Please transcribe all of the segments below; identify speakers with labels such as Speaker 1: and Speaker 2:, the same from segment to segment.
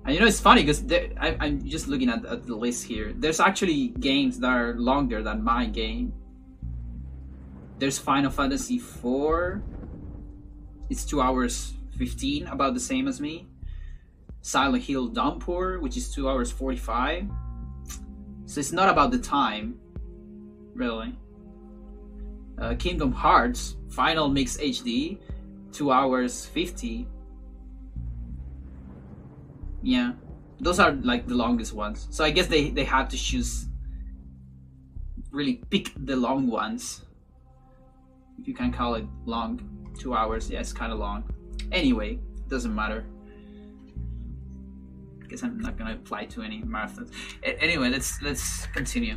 Speaker 1: And you know, it's funny because I'm just looking at the list here. There's actually games that are longer than my game. There's Final Fantasy IV. It's 2 hours 15, about the same as me. Silent Hill Downpour, which is 2 hours 45. So it's not about the time, really. Kingdom Hearts Final Mix HD, 2 hours 50. Yeah, those are like the longest ones. So I guess they have to choose, really pick the long ones, if you can call it long. 2 hours, yeah, it's kind of long. Anyway, doesn't matter. I guess I'm not gonna apply to any marathons. Anyway, let's continue.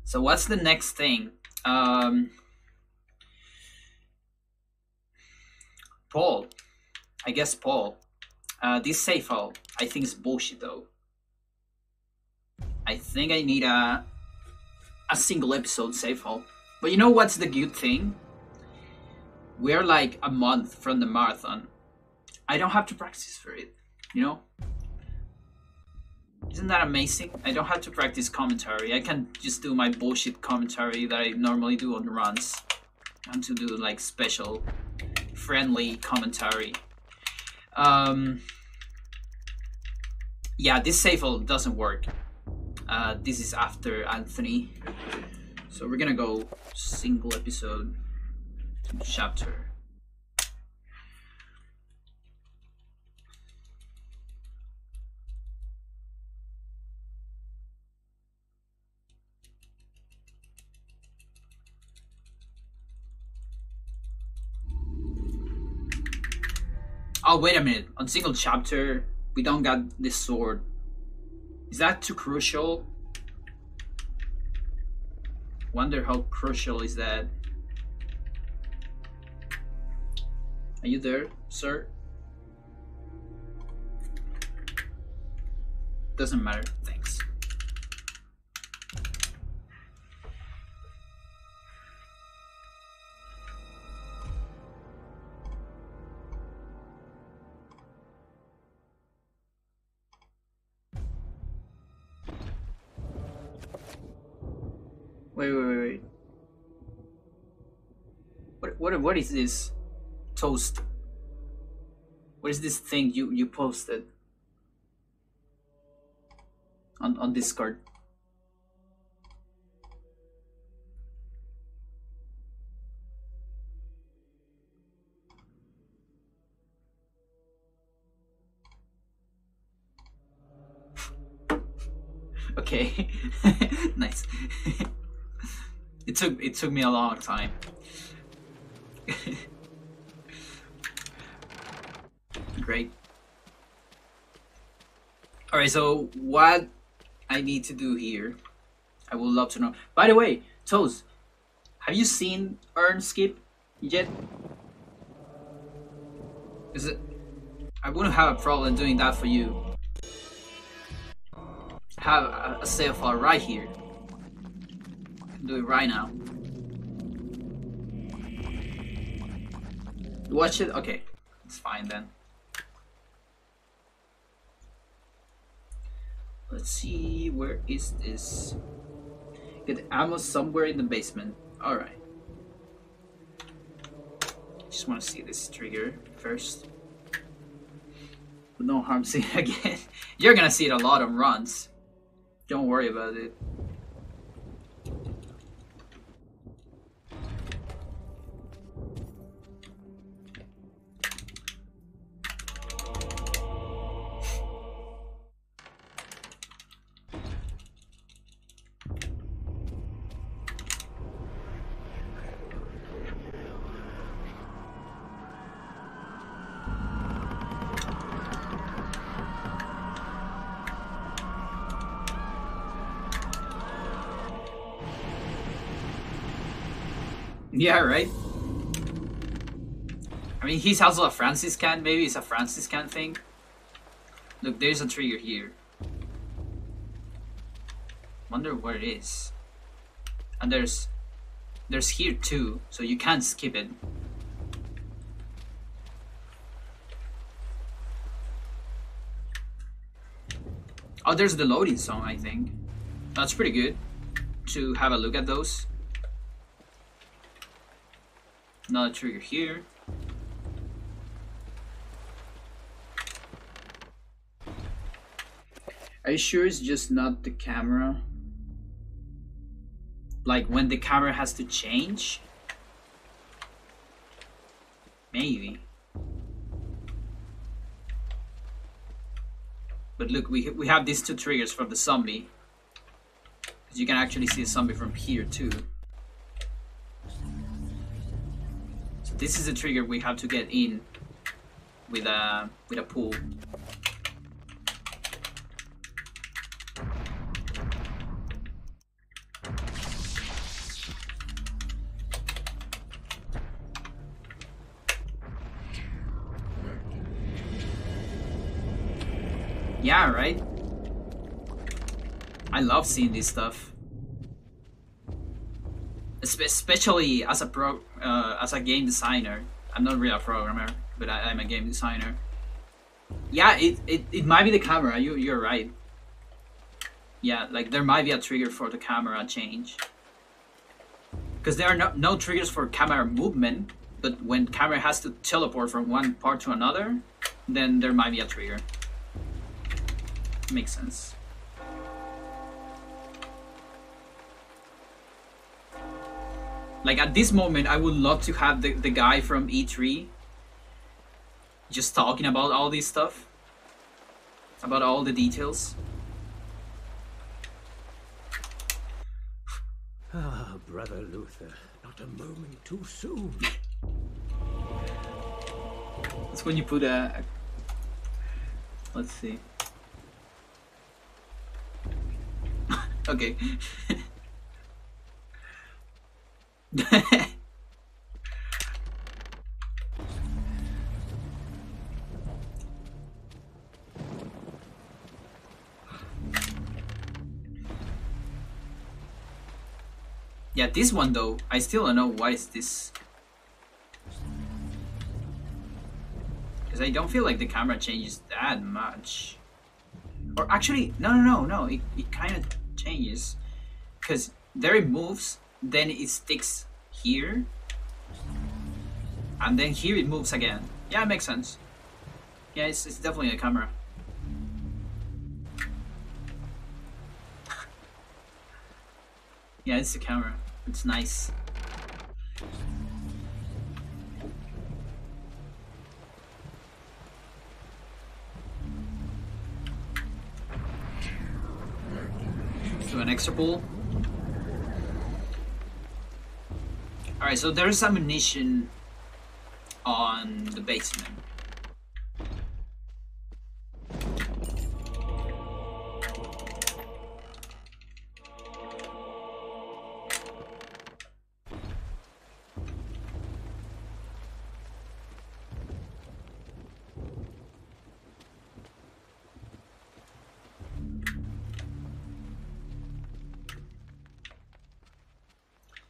Speaker 1: So what's the next thing? Paul. I guess Paul. This save file, I think is bullshit though. I think I need a single episode save file. But you know what's the good thing? We're like a month from the marathon. I don't have to practice for it, you know? Isn't that amazing? I don't have to practice commentary. I can just do my bullshit commentary that I normally do on the runs. I have to do like special, friendly commentary. Yeah, this save file doesn't work. This is after Anthony. So we're gonna go single episode chapter. Oh, wait a minute. On single chapter, we don't got this sword. Is that too crucial? Wonder how crucial is that? Are you there, sir? Doesn't matter. Thanks. Wait. What is this? Toast. What is this thing you posted on Discord? Okay. Nice. It took me a long time. Great. Alright, so what I need to do here, I would love to know. By the way, Toast, have you seen Urn Skip yet? Is it? I wouldn't have a problem doing that for you. Have a save file right here. I can do it right now. Watch it? Okay, it's fine then. Let's see, where is this? Get ammo somewhere in the basement. Alright. Just want to see this trigger first. But no harm seeing it again. You're gonna see it a lot on runs. Don't worry about it. Yeah, right? I mean, he's also a Franciscan. Maybe it's a Franciscan thing. Look, there's a trigger here. Wonder where it is. And there's here too, so you can't skip it. Oh, there's the loading song, I think. That's pretty good to have a look at those. Another trigger here. Are you sure it's just not the camera? Like when the camera has to change? Maybe. But look, we have these two triggers from the zombie. Because you can actually see a zombie from here too. So this is a trigger we have to get in with a pull. Yeah, right? I love seeing this stuff. Especially as a game designer. I'm not really a programmer, but I'm a game designer. Yeah, it might be the camera. You're right. Yeah, like there might be a trigger for the camera change. Because there are no triggers for camera movement, but when camera has to teleport from one part to another, then there might be a trigger. Makes sense. Like at this moment, I would love to have the guy from E3 just talking about all this stuff, about all the details.
Speaker 2: Ah, Brother Luther, not a moment too soon.
Speaker 1: That's when you put a let's see. Okay. Yeah, this one though, I still don't know why is this. Because I don't feel like the camera changes that much. Or actually, no, it kind of changes. Because there it moves, then it sticks here. And then here it moves again. Yeah, it makes sense. Yeah, it's definitely a camera. Yeah, it's the camera. It's nice. Do an extra pull. Alright, so there's ammunition on the basement.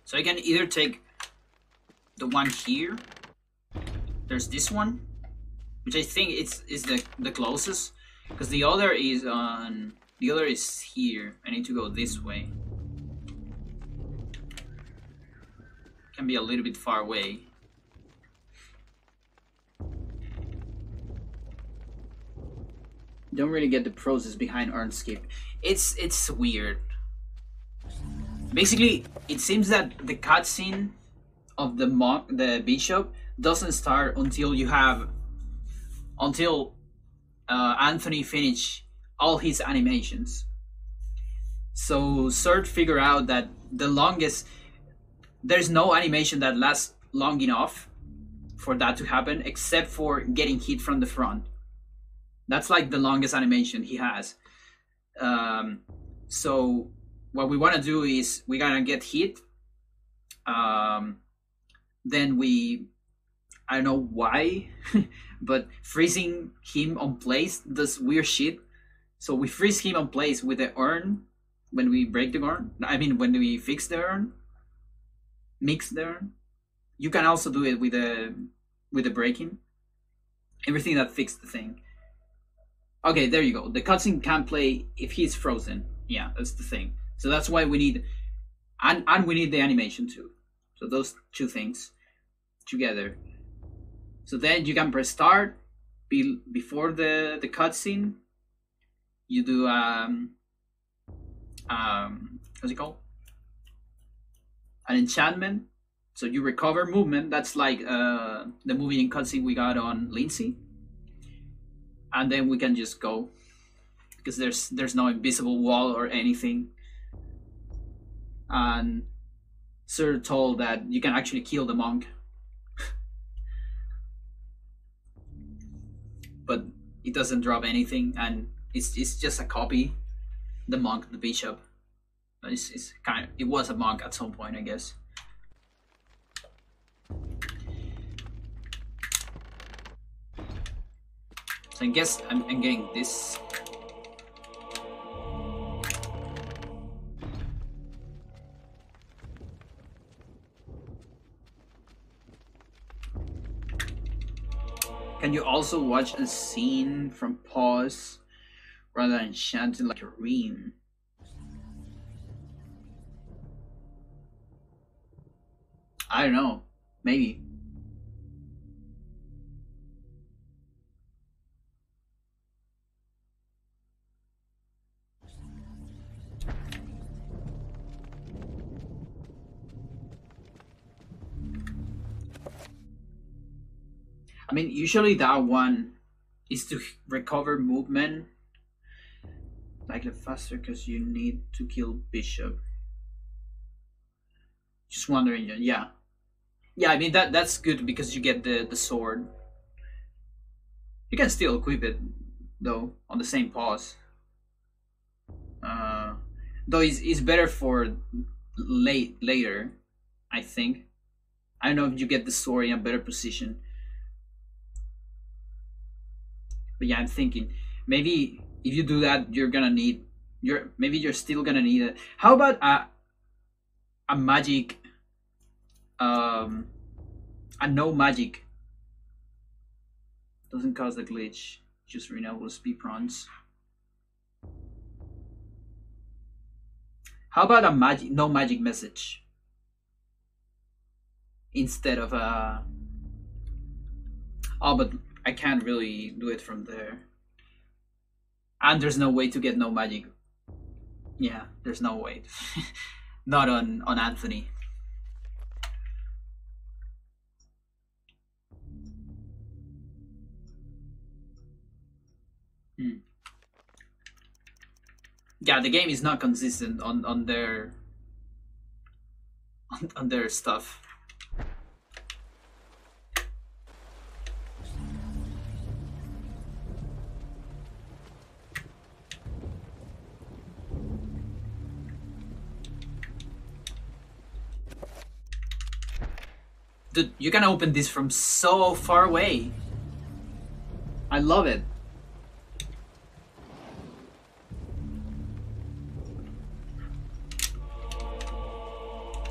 Speaker 1: So I can either take the one here. There's this one, which I think is the closest, because the other is on here. I need to go this way. Can be a little bit far away. Don't really get the process behind Urn Skip. It's weird. Basically, it seems that the cutscene of the bishop doesn't start until Anthony finish all his animations. So Surt figure out that there's no animation that lasts long enough for that to happen, except for getting hit from the front. That's like the longest animation he has. So what we want to do is we gotta get hit. Then I don't know why, but freezing him on place does weird shit. So we freeze him on place with the urn when we break the urn. I mean, when we fix the urn, mix the urn. You can also do it with the breaking. Everything that fixed the thing. Okay, there you go. The cutscene can't play if he's frozen. Yeah, that's the thing. So that's why we need, and we need the animation too. So those two things together. So then you can press start before the cutscene. You do what's it called? An enchantment. So you recover movement. That's like the movie and cutscene we got on Lindsay. And then we can just go because there's no invisible wall or anything. And Sir told that you can actually kill the monk, but it doesn't drop anything, and it's just a copy. The monk, the bishop, it's kind of, it was a monk at some point, I guess. So I guess I'm getting this. Can you also watch a scene from pause rather than chanting like a ream? I don't know. Maybe. I mean, usually that one is to recover movement like the faster because you need to kill bishop. Just wondering, yeah. Yeah, I mean that's good because you get the sword. You can still equip it though on the same pause. Though it's better for later, I think. I don't know if you get the sword in a better position. But yeah, I'm thinking maybe if you do that, you're gonna need maybe you're still gonna need it. How about a magic, a no magic doesn't cause the glitch, just renewable speed prawns. How about a no magic message instead of a? Oh, but I can't really do it from there. And there's no way to get no magic. Yeah, there's no way. Not on Anthony. Yeah, the game is not consistent on their on their stuff. Dude, you can open this from so far away. I love it.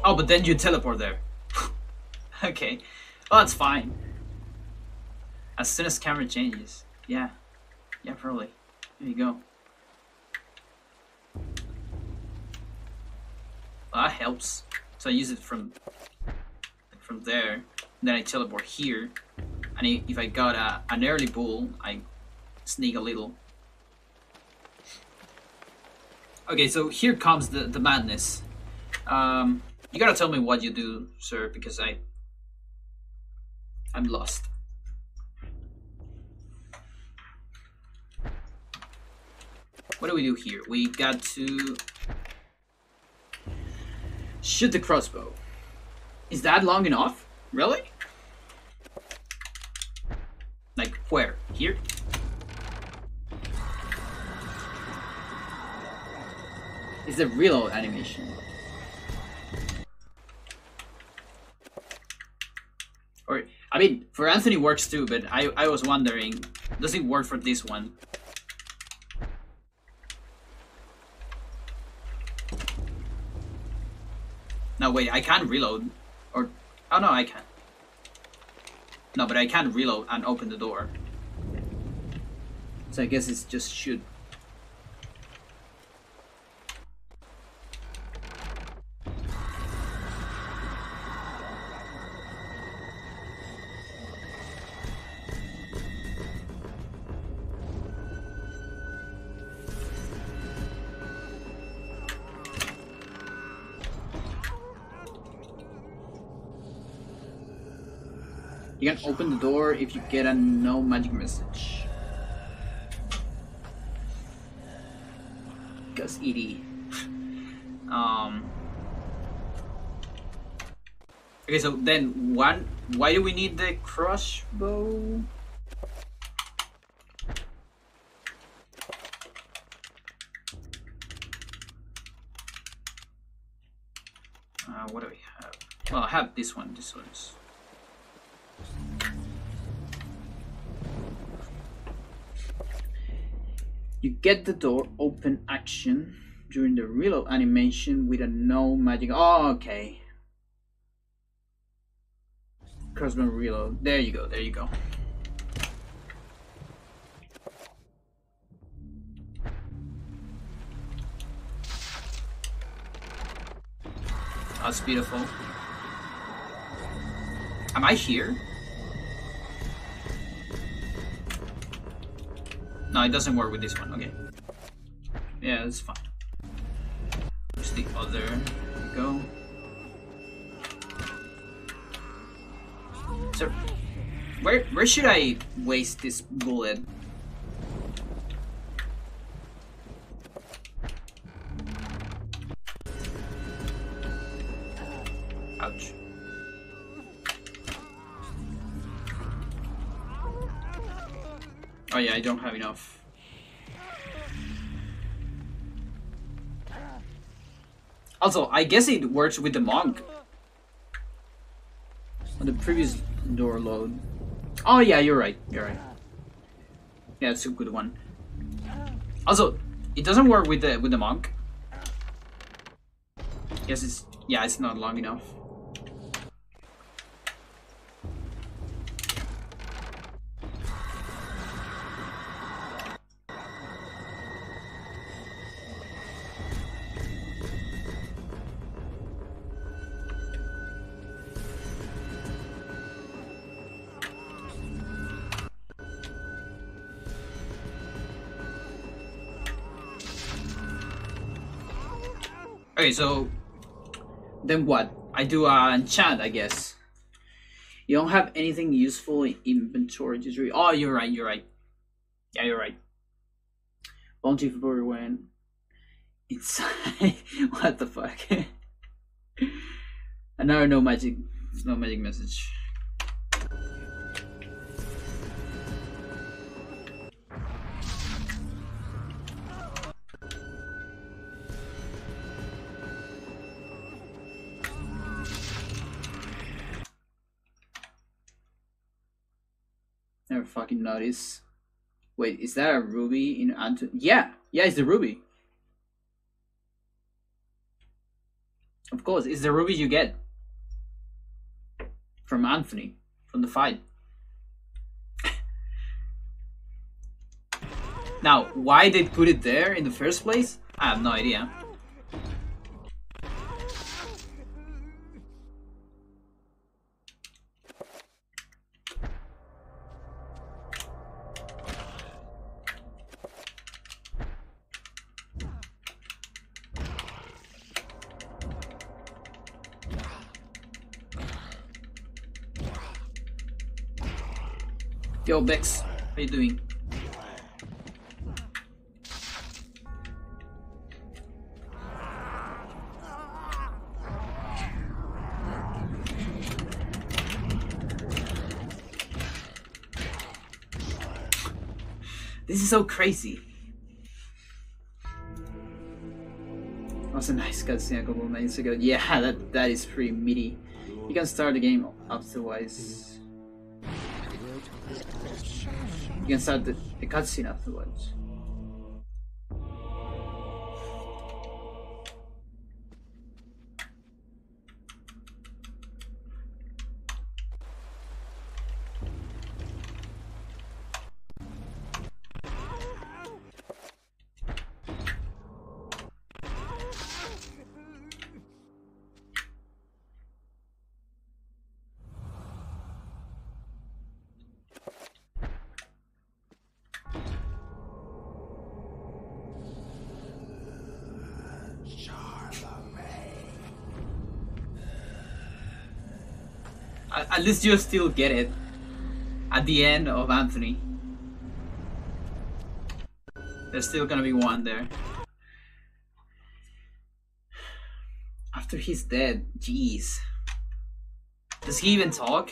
Speaker 1: Oh, but then you teleport there. Okay. Well, that's fine. As soon as camera changes. Yeah. Yeah, probably. There you go. Well, that helps. So I use it from there. Then I teleport here. And if I got an early bull, I sneak a little. Okay, so here comes the madness. You gotta tell me what you do, sir, because I'm lost. What do we do here? We got to shoot the crossbow. Is that long enough? Really? Like where? Here? Is the reload animation? Or, I mean, for Anthony works too, but I was wondering, does it work for this one? No, wait, I can't reload. Or, oh no, I can. No, but I can't reload and open the door. So I guess it's just shoot. You can open the door if you get a no magic message. Cause ED. Okay, so then why do we need the crossbow? What do we have? Well, I have this one. This one's. You get the door open action during the reload animation with a no magic. Oh, okay. Crossbow reload. There you go. There you go. That's beautiful. Am I here? No, it doesn't work with this one. Okay. Yeah, that's fine. Just the other. There we go. So, where should I waste this bullet? Ouch. Oh yeah, I don't have enough. Also, I guess it works with the monk. On the previous door load. Oh yeah, you're right. You're right. Yeah, it's a good one. Also, it doesn't work with the monk. Yes, it's not long enough. Okay, so then what? I do enchant, I guess. You don't have anything useful in inventory. Just oh, you're right. You're right. Yeah, you're right. Bounty for when inside. What the fuck? Another no magic message. Never fucking notice. Wait, is that a ruby in Anton? Yeah, it's the ruby. Of course, it's the ruby you get from Anthony from the fight. Now, why they put it there in the first place? I have no idea. Yo, Bex, how you doing? This is so crazy. That was a nice cutscene a couple of minutes ago. Yeah, that is pretty meaty. You can start the game afterwards. You can start the cutscene afterwards. At least you'll still get it at the end of Anthony. There's still gonna be one there. After he's dead, jeez. Does he even talk?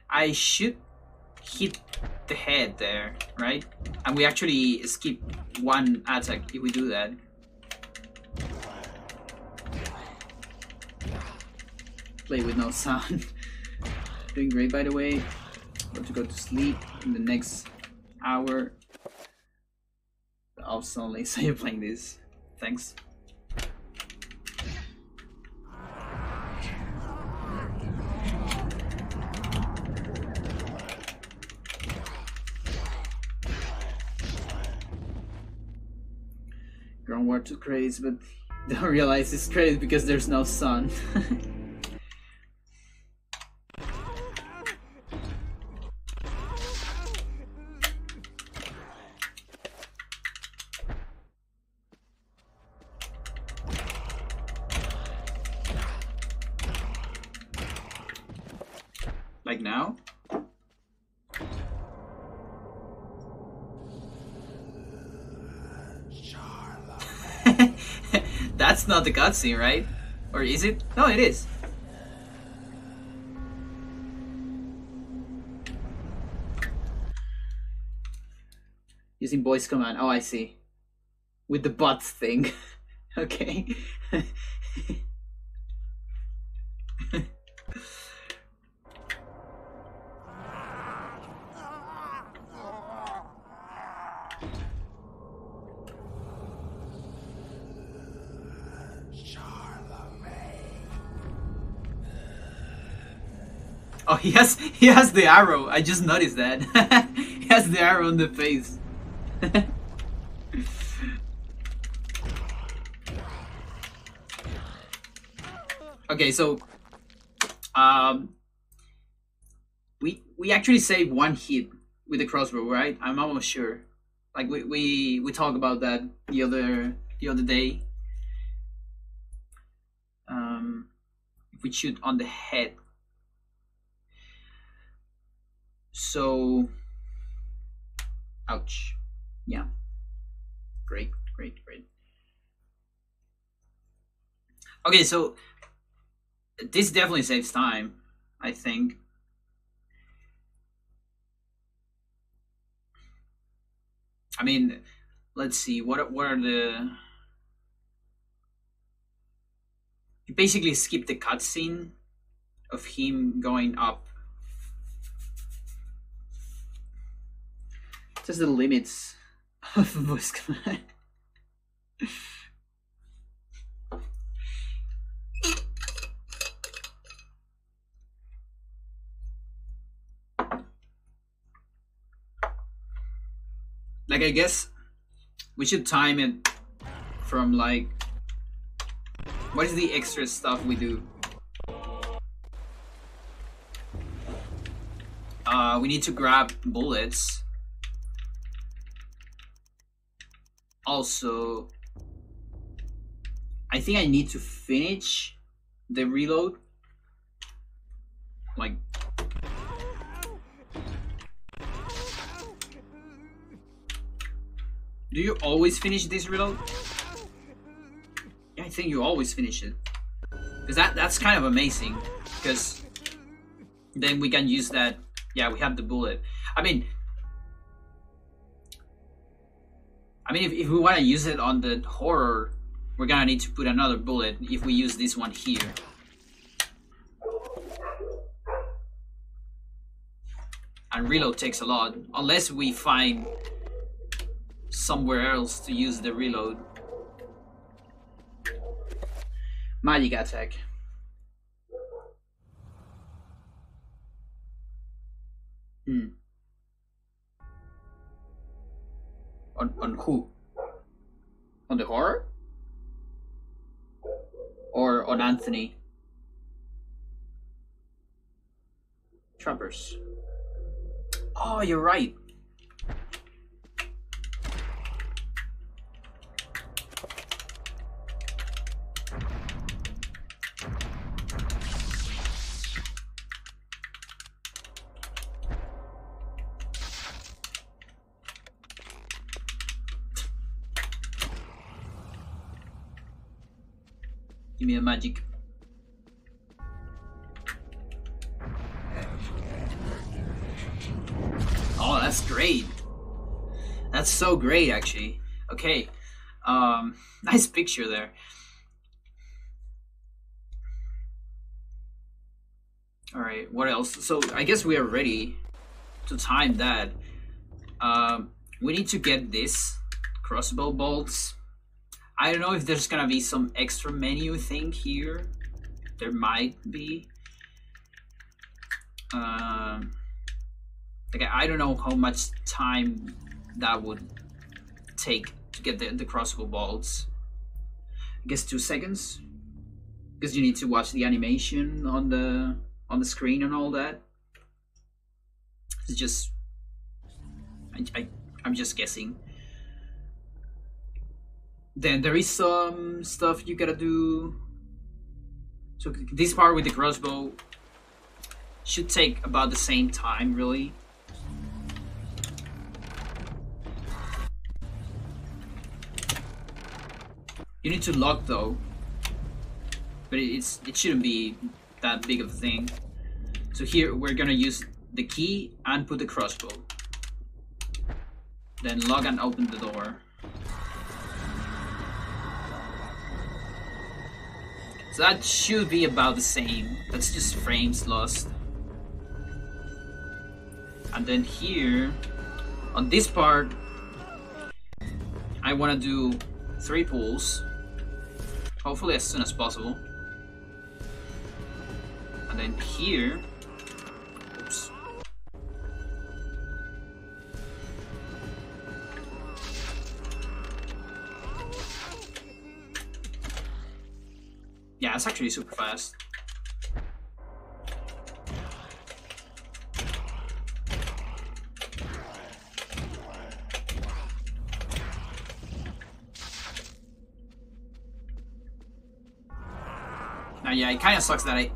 Speaker 1: I should hit the head there, right? And we actually skip one attack if we do that. Play with no sound. Doing great, by the way. About to go to sleep in the next hour. The ops only, so you're playing this. Thanks. Groundwater to craze, but don't realize it's crazy because there's no sun. Like now? That's not the cutscene, right? Or is it? No, it is. Using voice command. Oh, I see. With the butt thing. Okay. Oh, he has the arrow. I just noticed that. He has the arrow on the face. Okay, so we actually saved one hit with the crossbow, right? I'm almost sure. Like we talked about that the other day. If we shoot on the head. So, ouch. Yeah. Great. Okay, so this definitely saves time, I think. I mean, let's see. What are the? You basically skip the cutscene of him going up. Just the limits of voice command. Like, I guess we should time it from like, what is the extra stuff we do? We need to grab bullets. Also, I think I need to finish the reload. Like, do you always finish this reload? Yeah, I think you always finish it. Because that's kind of amazing. Because then we can use that. Yeah, we have the bullet. I mean, if we want to use it on the horror, we're gonna need to put another bullet if we use this one here. And reload takes a lot, unless we find somewhere else to use the reload. Magic attack. On who? On the horror? Or on Anthony? Trappers. Oh, you're right. Give me a magic. Oh, that's great. That's so great, actually. Okay. Nice picture there. Alright, what else? So, I guess we are ready to time that. We need to get this crossbow bolts. I don't know if there's gonna be some extra menu thing here. There might be. Like, I don't know how much time that would take to get the crossbow bolts. I guess 2 seconds, because you need to watch the animation on the screen and all that. It's just I'm just guessing. Then there is some stuff you gotta do. So this part with the crossbow should take about the same time, really. You need to lock though, but it shouldn't be that big of a thing. So here we're gonna use the key and put the crossbow. Then lock and open the door. So that should be about the same. That's just frames lost. And then here, on this part, I want to do 3 pulls. Hopefully as soon as possible. And then here, oops. Yeah, it's actually super fast. Now, yeah, it kind of sucks that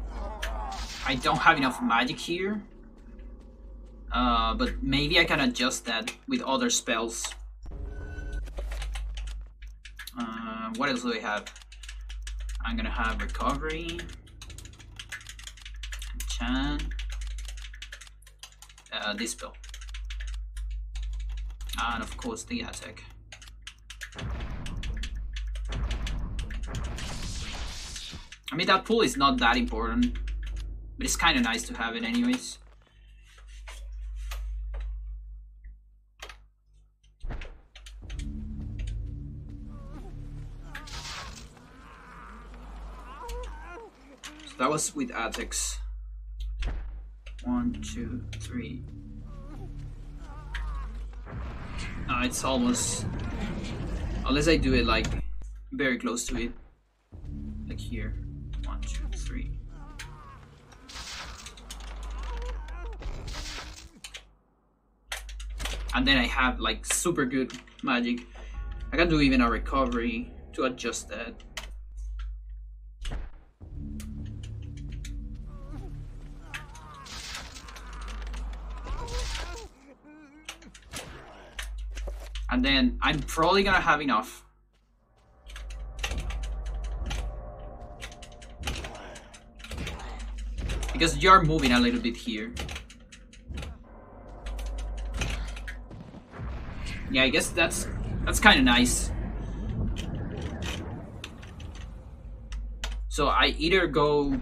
Speaker 1: I don't have enough magic here. But maybe I can adjust that with other spells. What else do I have? I'm gonna have recovery, enchant, this spell, and of course the attack. I mean, that pull is not that important, but it's kind of nice to have it anyways. So that was with attacks. 1, 2, 3. It's almost, unless I do it like very close to it, like here. 1, 2, 3. And then I have like super good magic. I can do even a recovery to adjust that. And then I'm probably gonna have enough. Because you're moving a little bit here. Yeah, I guess that's kind of nice. So I either go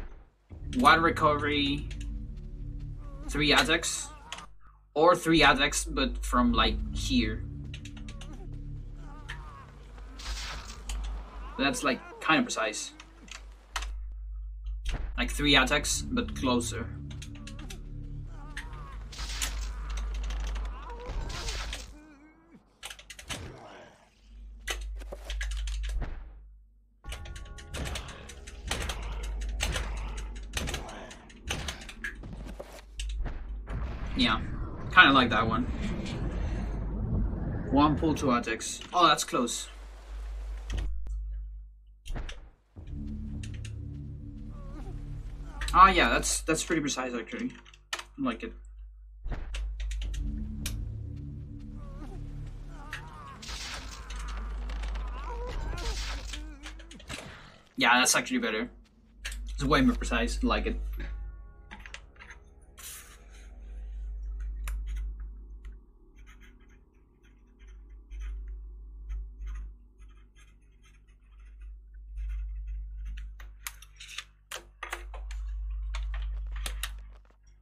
Speaker 1: 1 recovery, 3 attacks, or 3 attacks, but from like here. That's like kind of precise. Like 3 attacks, but closer. Yeah, kind of like that one. 1 pull, 2 attacks. Oh, that's close. Oh yeah, that's pretty precise actually. I like it. Yeah, that's actually better. It's way more precise. I like it.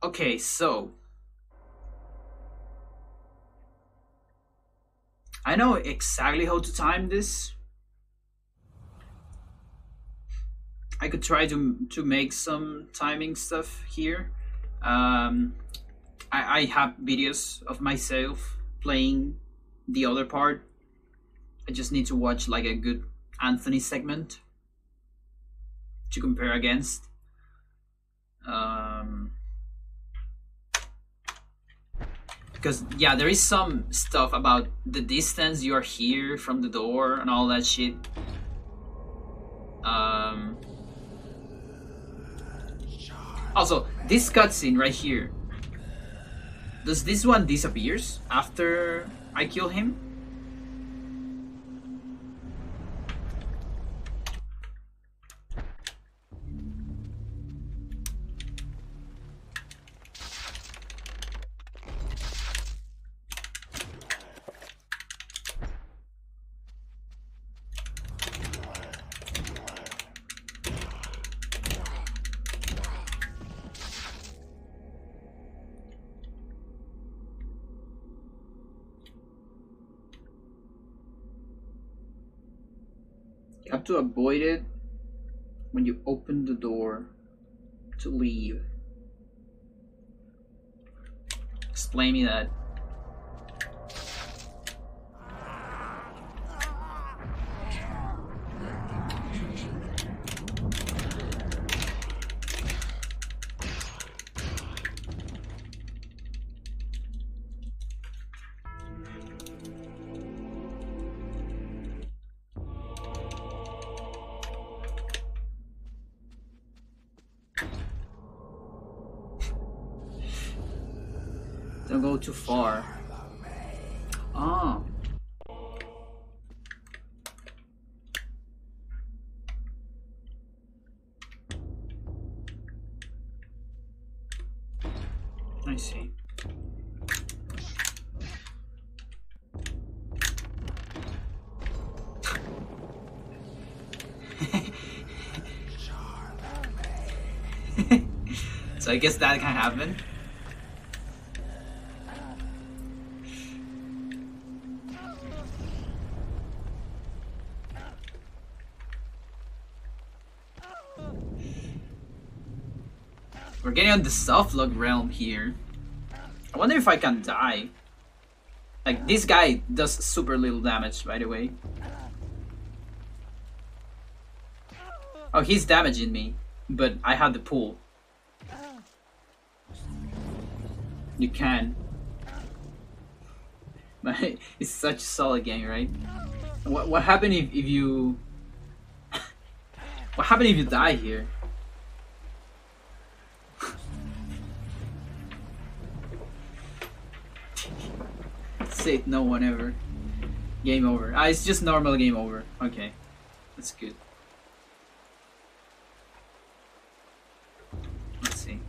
Speaker 1: Okay, so I know exactly how to time this. I could try to make some timing stuff here. I have videos of myself playing the other part. I just need to watch like a good Anthony segment to compare against. Because yeah, there is some stuff about the distance you are here from the door and all that shit. Also, this cutscene right here. Does this one disappears after I kill him? You have to avoid it when you open the door to leave. Explain me that. Don't go too far. Ah. I see. So I guess that can happen. We're getting on the soft lock realm here. I wonder if I can die. Like, this guy does super little damage, by the way. Oh, he's damaging me, but I have the pull. You can. But it's such a solid game, right? What happened if you... What happened if you die here? Say no one ever. Game over. Ah, it's just normal game over. Okay. That's good. Let's see.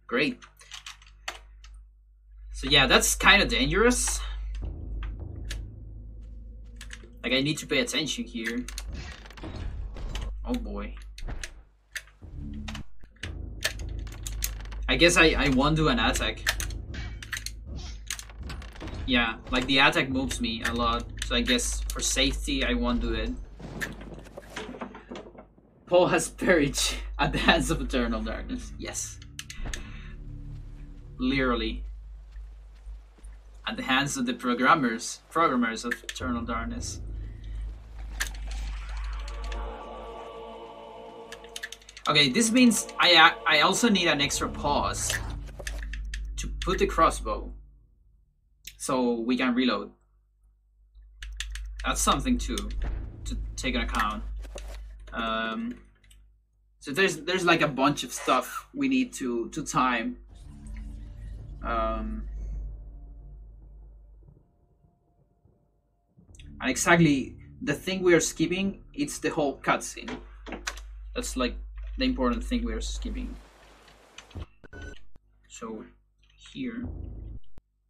Speaker 1: Great. So yeah, that's kind of dangerous. Like, I need to pay attention here. Oh boy. I guess I won't do an attack. Yeah, like the attack moves me a lot. So I guess for safety I won't do it. Paul has perished at the hands of eternal darkness. Yes. Literally. At the hands of the programmers of eternal darkness. Okay, this means I also need an extra pause to put the crossbow so we can reload. That's something to take into account. So there's like a bunch of stuff we need to time. And exactly the thing we are skipping, it's the whole cutscene. That's like the important thing we are skipping. So here,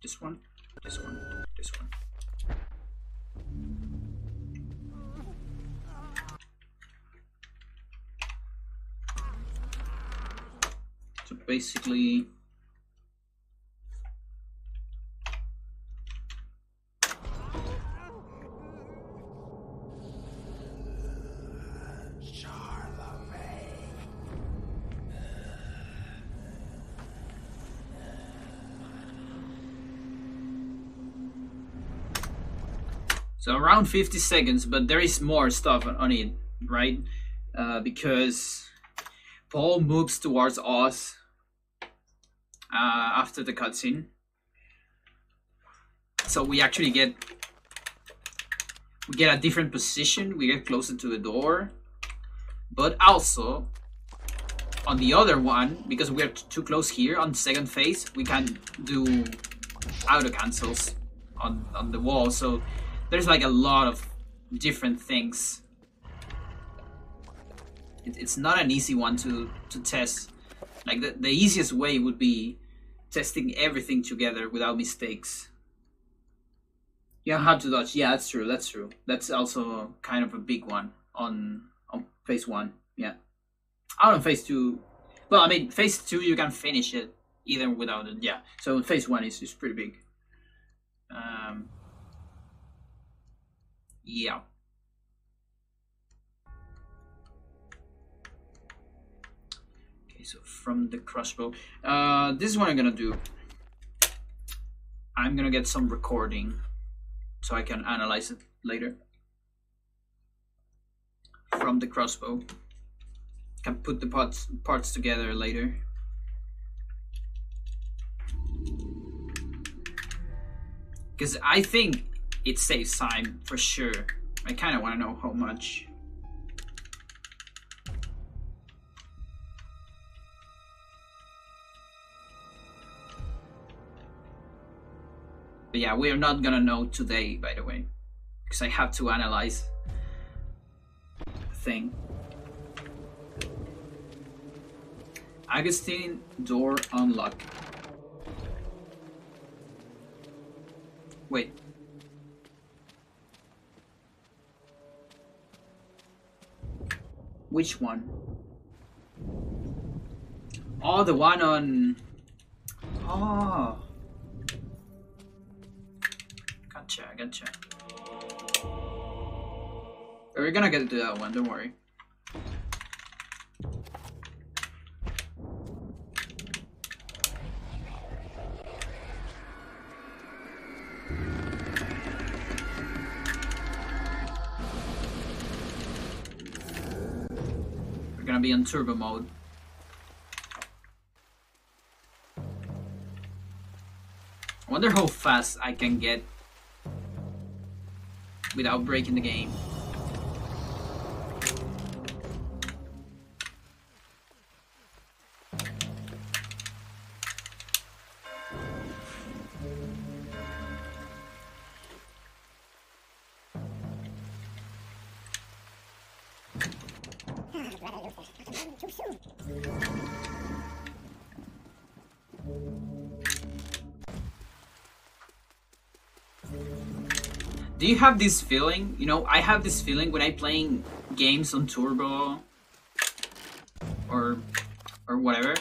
Speaker 1: this one, this one, this one. So basically, so around 50 seconds, but there is more stuff on it, right? Because Paul moves towards us after the cutscene. So we actually get a different position, we get closer to the door. But also, on the other one, because we're too close here, on the second phase, we can do auto cancels on the wall. So there's like a lot of different things. It's not an easy one to test. Like the easiest way would be testing everything together without mistakes. You don't have to dodge. Yeah, that's true. That's true. That's also kind of a big one on phase 1. Yeah. Out on phase 2. Well, I mean, phase 2 you can finish it even without it. Yeah. So phase 1 is pretty big. Yeah. Okay, so from the crossbow. This is what I'm gonna do. I'm gonna get some recording so I can analyze it later. From the crossbow. Can put the parts together later. Because I think it saves time for sure. I kind of want to know how much. But yeah, we are not gonna know today, by the way, because I have to analyze the thing. Augustine, door unlock. Wait. Which one? Oh, the one on... Oh. Gotcha. We're gonna get to that one, don't worry. We're gonna be on turbo mode. I wonder how fast I can get without breaking the game. Do you have this feeling? You know, I have this feeling when I'm playing games on turbo or whatever.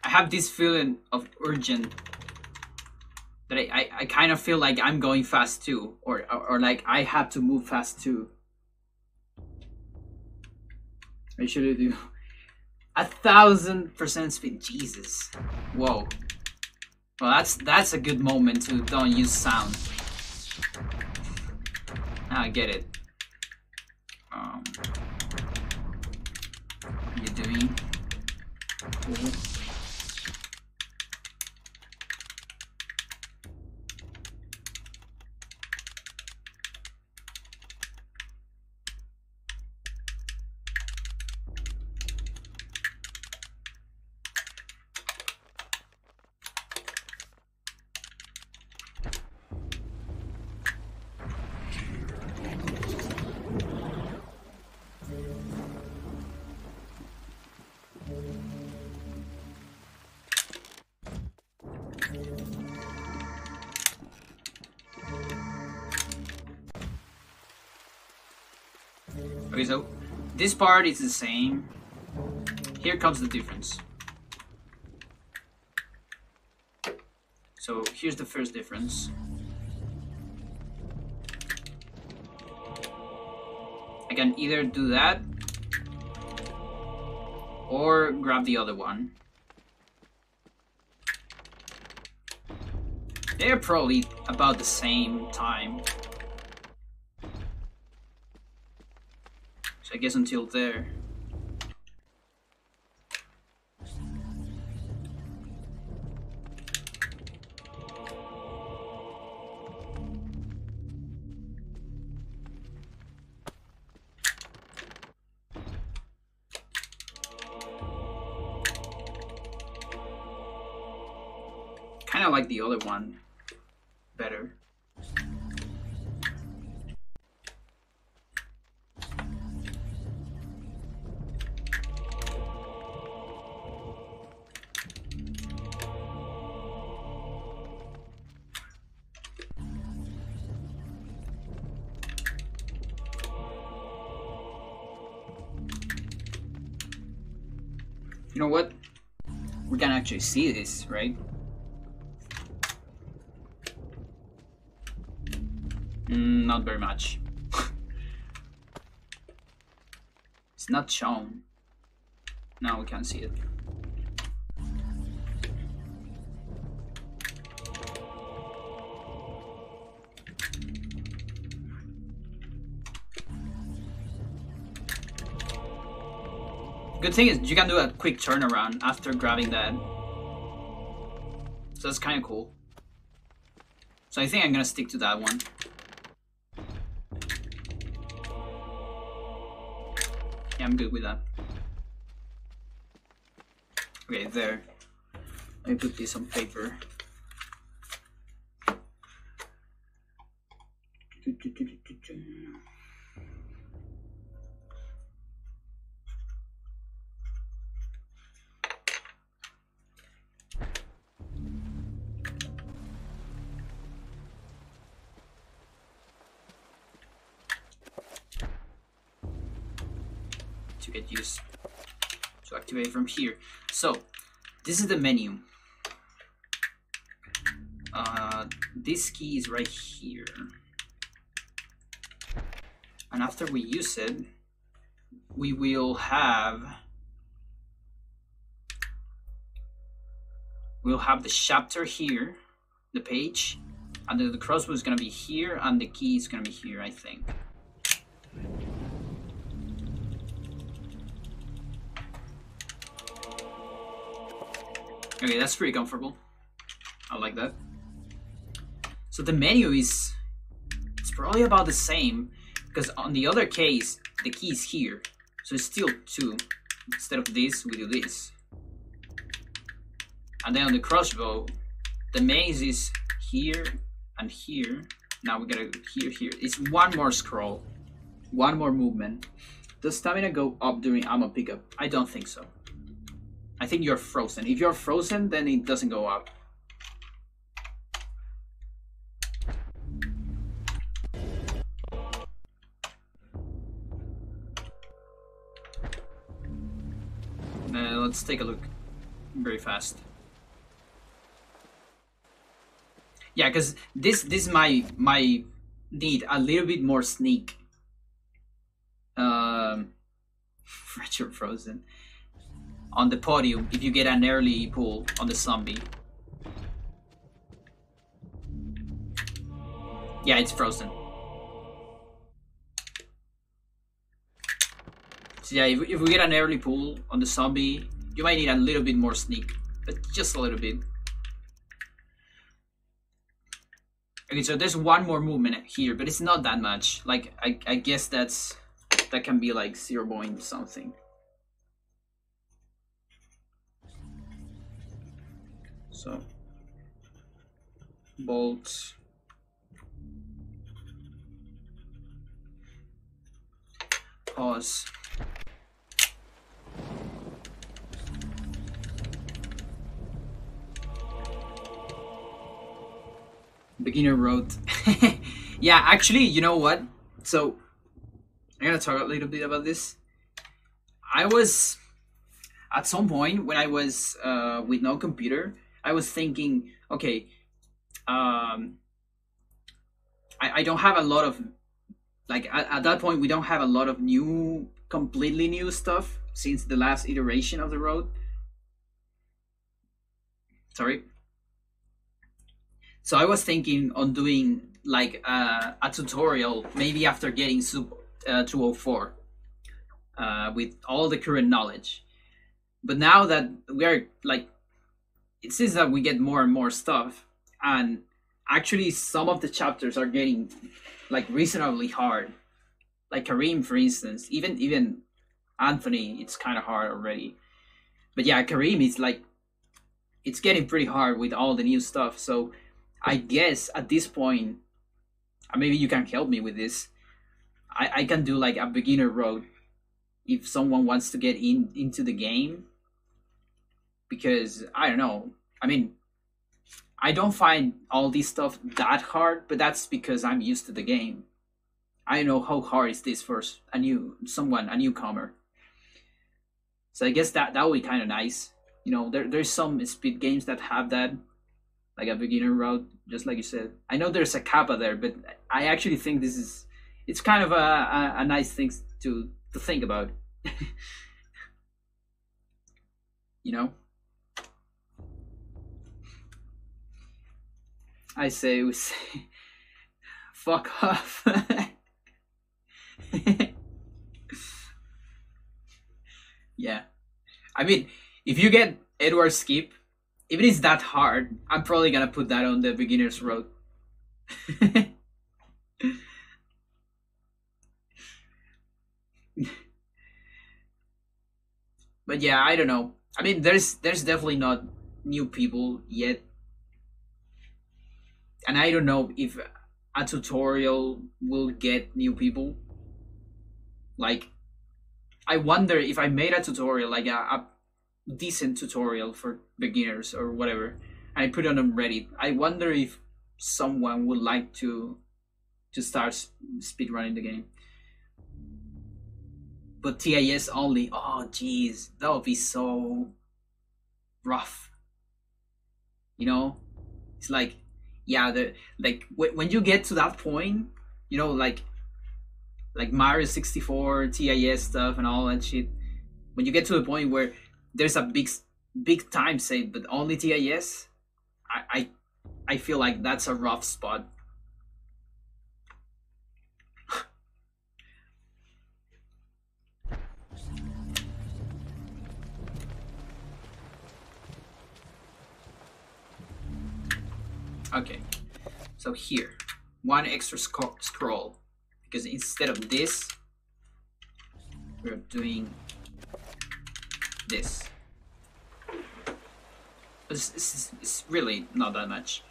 Speaker 1: I have this feeling of urgent that I kind of feel like I'm going fast too, or like I have to move fast too. I should do 1,000% speed. Jesus, whoa. Well, that's a good moment to don't use sound. I get it. What are you doing? Cool. Okay, so this part is the same. Here comes the difference. So here's the first difference. I can either do that or grab the other one. They're probably about the same time. So I guess until there. Kind of like the other one better. You know what? We can actually see this, right? Not very much. It's not shown. Now we can't see it. Good thing is you can do a quick turnaround after grabbing that. So that's kind of cool. So I think I'm gonna stick to that one. Yeah, I'm good with that. Okay, there. Let me put this on paper. To get used to activate from here. So this is the menu. This key is right here, and after we use it, we will have the chapter here, the page, and then the crossbow is gonna be here, and the key is gonna be here, I think. Okay, that's pretty comfortable. I like that. So the menu it's probably about the same, because on the other case, the key is here. So it's still 2. Instead of this, we do this. And then on the crossbow, the maze is here and here. Now we gotta go here, here. It's one more scroll. One more movement. Does stamina go up during ammo pickup? I don't think so. I think you're frozen. If you're frozen, then it doesn't go up. Let's take a look very fast. Yeah, because this might need a little bit more sneak. You're frozen. On the podium, if you get an early pull on the zombie. Yeah, it's frozen. So yeah, if we get an early pull on the zombie, you might need a little bit more sneak, but just a little bit. Okay, so there's one more movement here, but it's not that much. Like, I guess that can be like 0 point something. So, bolt. Pause. Beginner wrote. Yeah, actually, you know what? So, I'm gonna talk a little bit about this. I was at some point when I was with no computer, I was thinking, okay, I don't have a lot of like at that point we don't have a lot of completely new stuff since the last iteration of the road. Sorry. So I was thinking on doing like a tutorial maybe after getting 204 with all the current knowledge. But now that we're like, it seems that we get more and more stuff, and actually some of the chapters are getting like reasonably hard. Like Kareem, for instance, even Anthony, it's kind of hard already. But yeah, Kareem is like, it's getting pretty hard with all the new stuff. So I guess at this point, maybe you can help me with this. I can do like a beginner road if someone wants to get into the game. Because I don't know. I mean, I don't find all this stuff that hard, but that's because I'm used to the game. I know how hard is this for a newcomer. So I guess that would be kind of nice. You know, there's some speed games that have that, like a beginner route, just like you said. I know there's a kappa there, but I actually think it's kind of a nice thing to think about. You know? I say we say fuck off. Yeah. I mean, if you get Urn Skip, if it is that hard, I'm probably gonna put that on the beginner's road. But yeah, I don't know. I mean, there's definitely not new people yet, and I don't know if a tutorial will get new people. Like, I wonder if I made a tutorial, like a decent tutorial for beginners or whatever, and I put it on Reddit. I wonder if someone would like to start speedrunning the game. But TIS only. Oh, jeez, that would be so rough. You know, it's like, yeah, when you get to that point, you know, like Mario 64, TIS stuff, and all that shit. When you get to the point where there's a big time save, but only TIS, I feel like that's a rough spot. Okay, so here, one extra scroll, because instead of this, we're doing this. It's really not that much,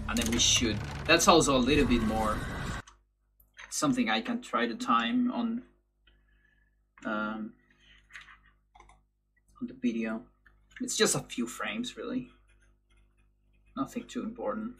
Speaker 1: and then we should. That's also a little bit more. Something I can try to time on the video. It's just a few frames, really. Nothing too important.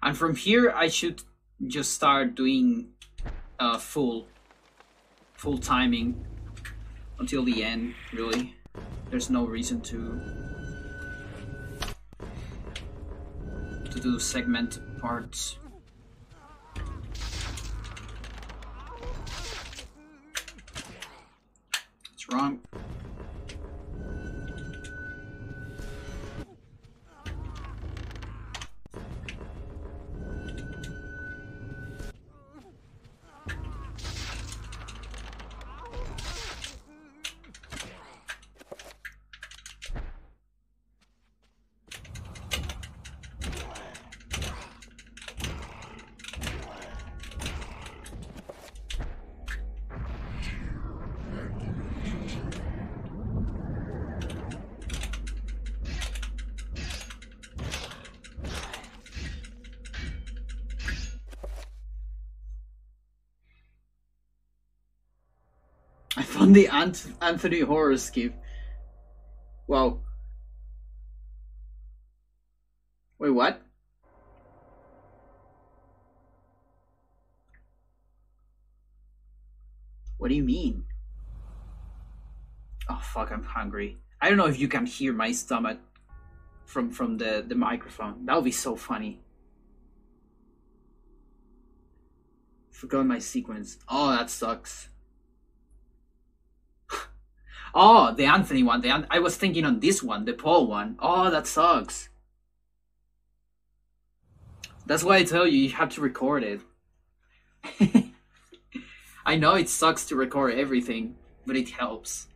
Speaker 1: And from here, I should just start doing full timing until the end, really. There's no reason to do segmented parts. It's wrong. I found the Anthony horror skip. Wow. Wait, what? What do you mean? Oh fuck, I'm hungry. I don't know if you can hear my stomach from the microphone. That would be so funny. Forgot my sequence. Oh, that sucks. Oh, the Anthony one. I was thinking on this one, the Paul one. Oh, that sucks. That's why I tell you have to record it. I know it sucks to record everything, but it helps.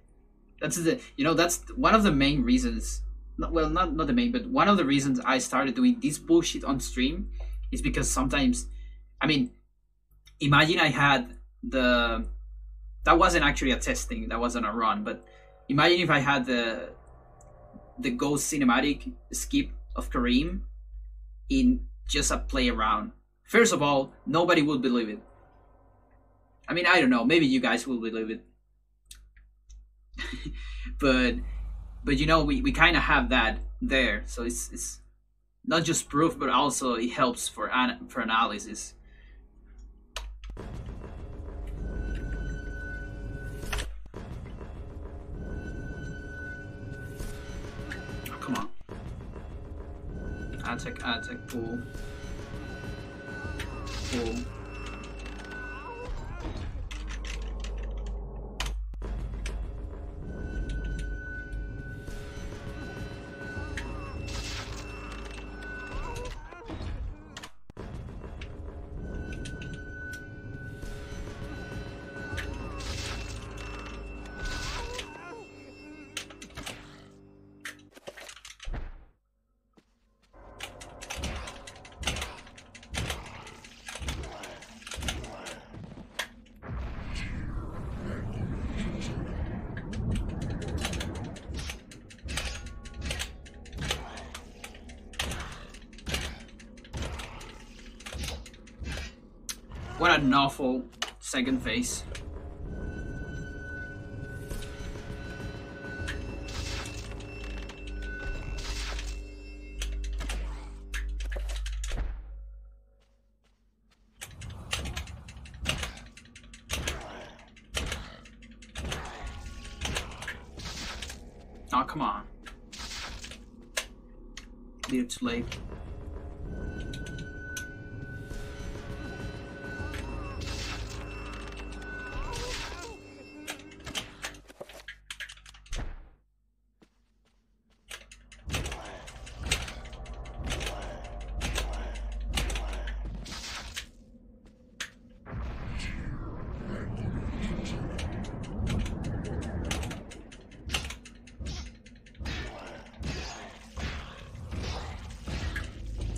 Speaker 1: That's that's one of the main reasons. Not the main, but one of the reasons I started doing this bullshit on stream is because sometimes, I mean, imagine I had that wasn't actually a testing, that wasn't a run, but imagine if I had the ghost cinematic skip of Kareem in just a play around. First of all, nobody would believe it. I mean, I don't know, maybe you guys will believe it. but we kind of have that there, so it's not just proof, but also it helps for analysis. Oh, come on. Attack, pull. What an awful second phase. Oh, come on. It's too late.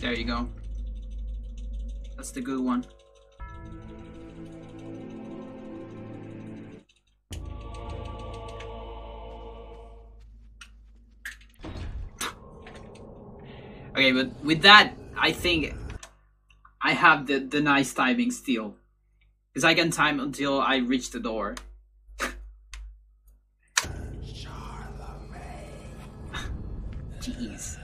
Speaker 1: There you go. That's the good one. Okay, but with that, I think I have the nice timing still. Because I can time until I reach the door. Jeez.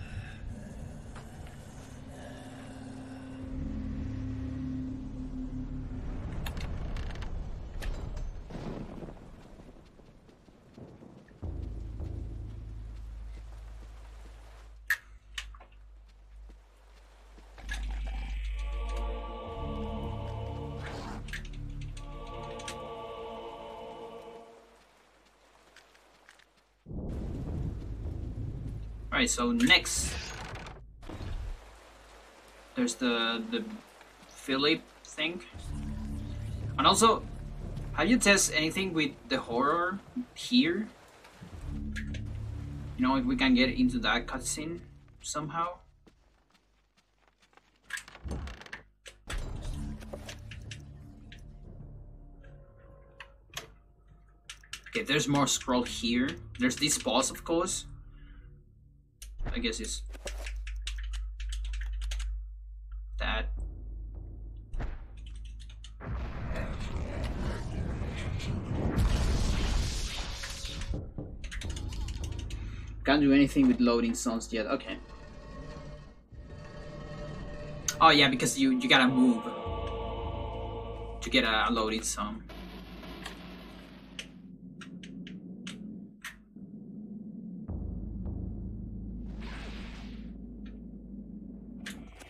Speaker 1: Alright, so next there's the Philip thing. And also, have you tested anything with the horror here? You know, if we can get into that cutscene somehow. Okay, there's more scroll here. There's this boss, of course. I guess it's that. Can't do anything with loading zones yet. Okay. Oh yeah, because you gotta move to get a loading zone.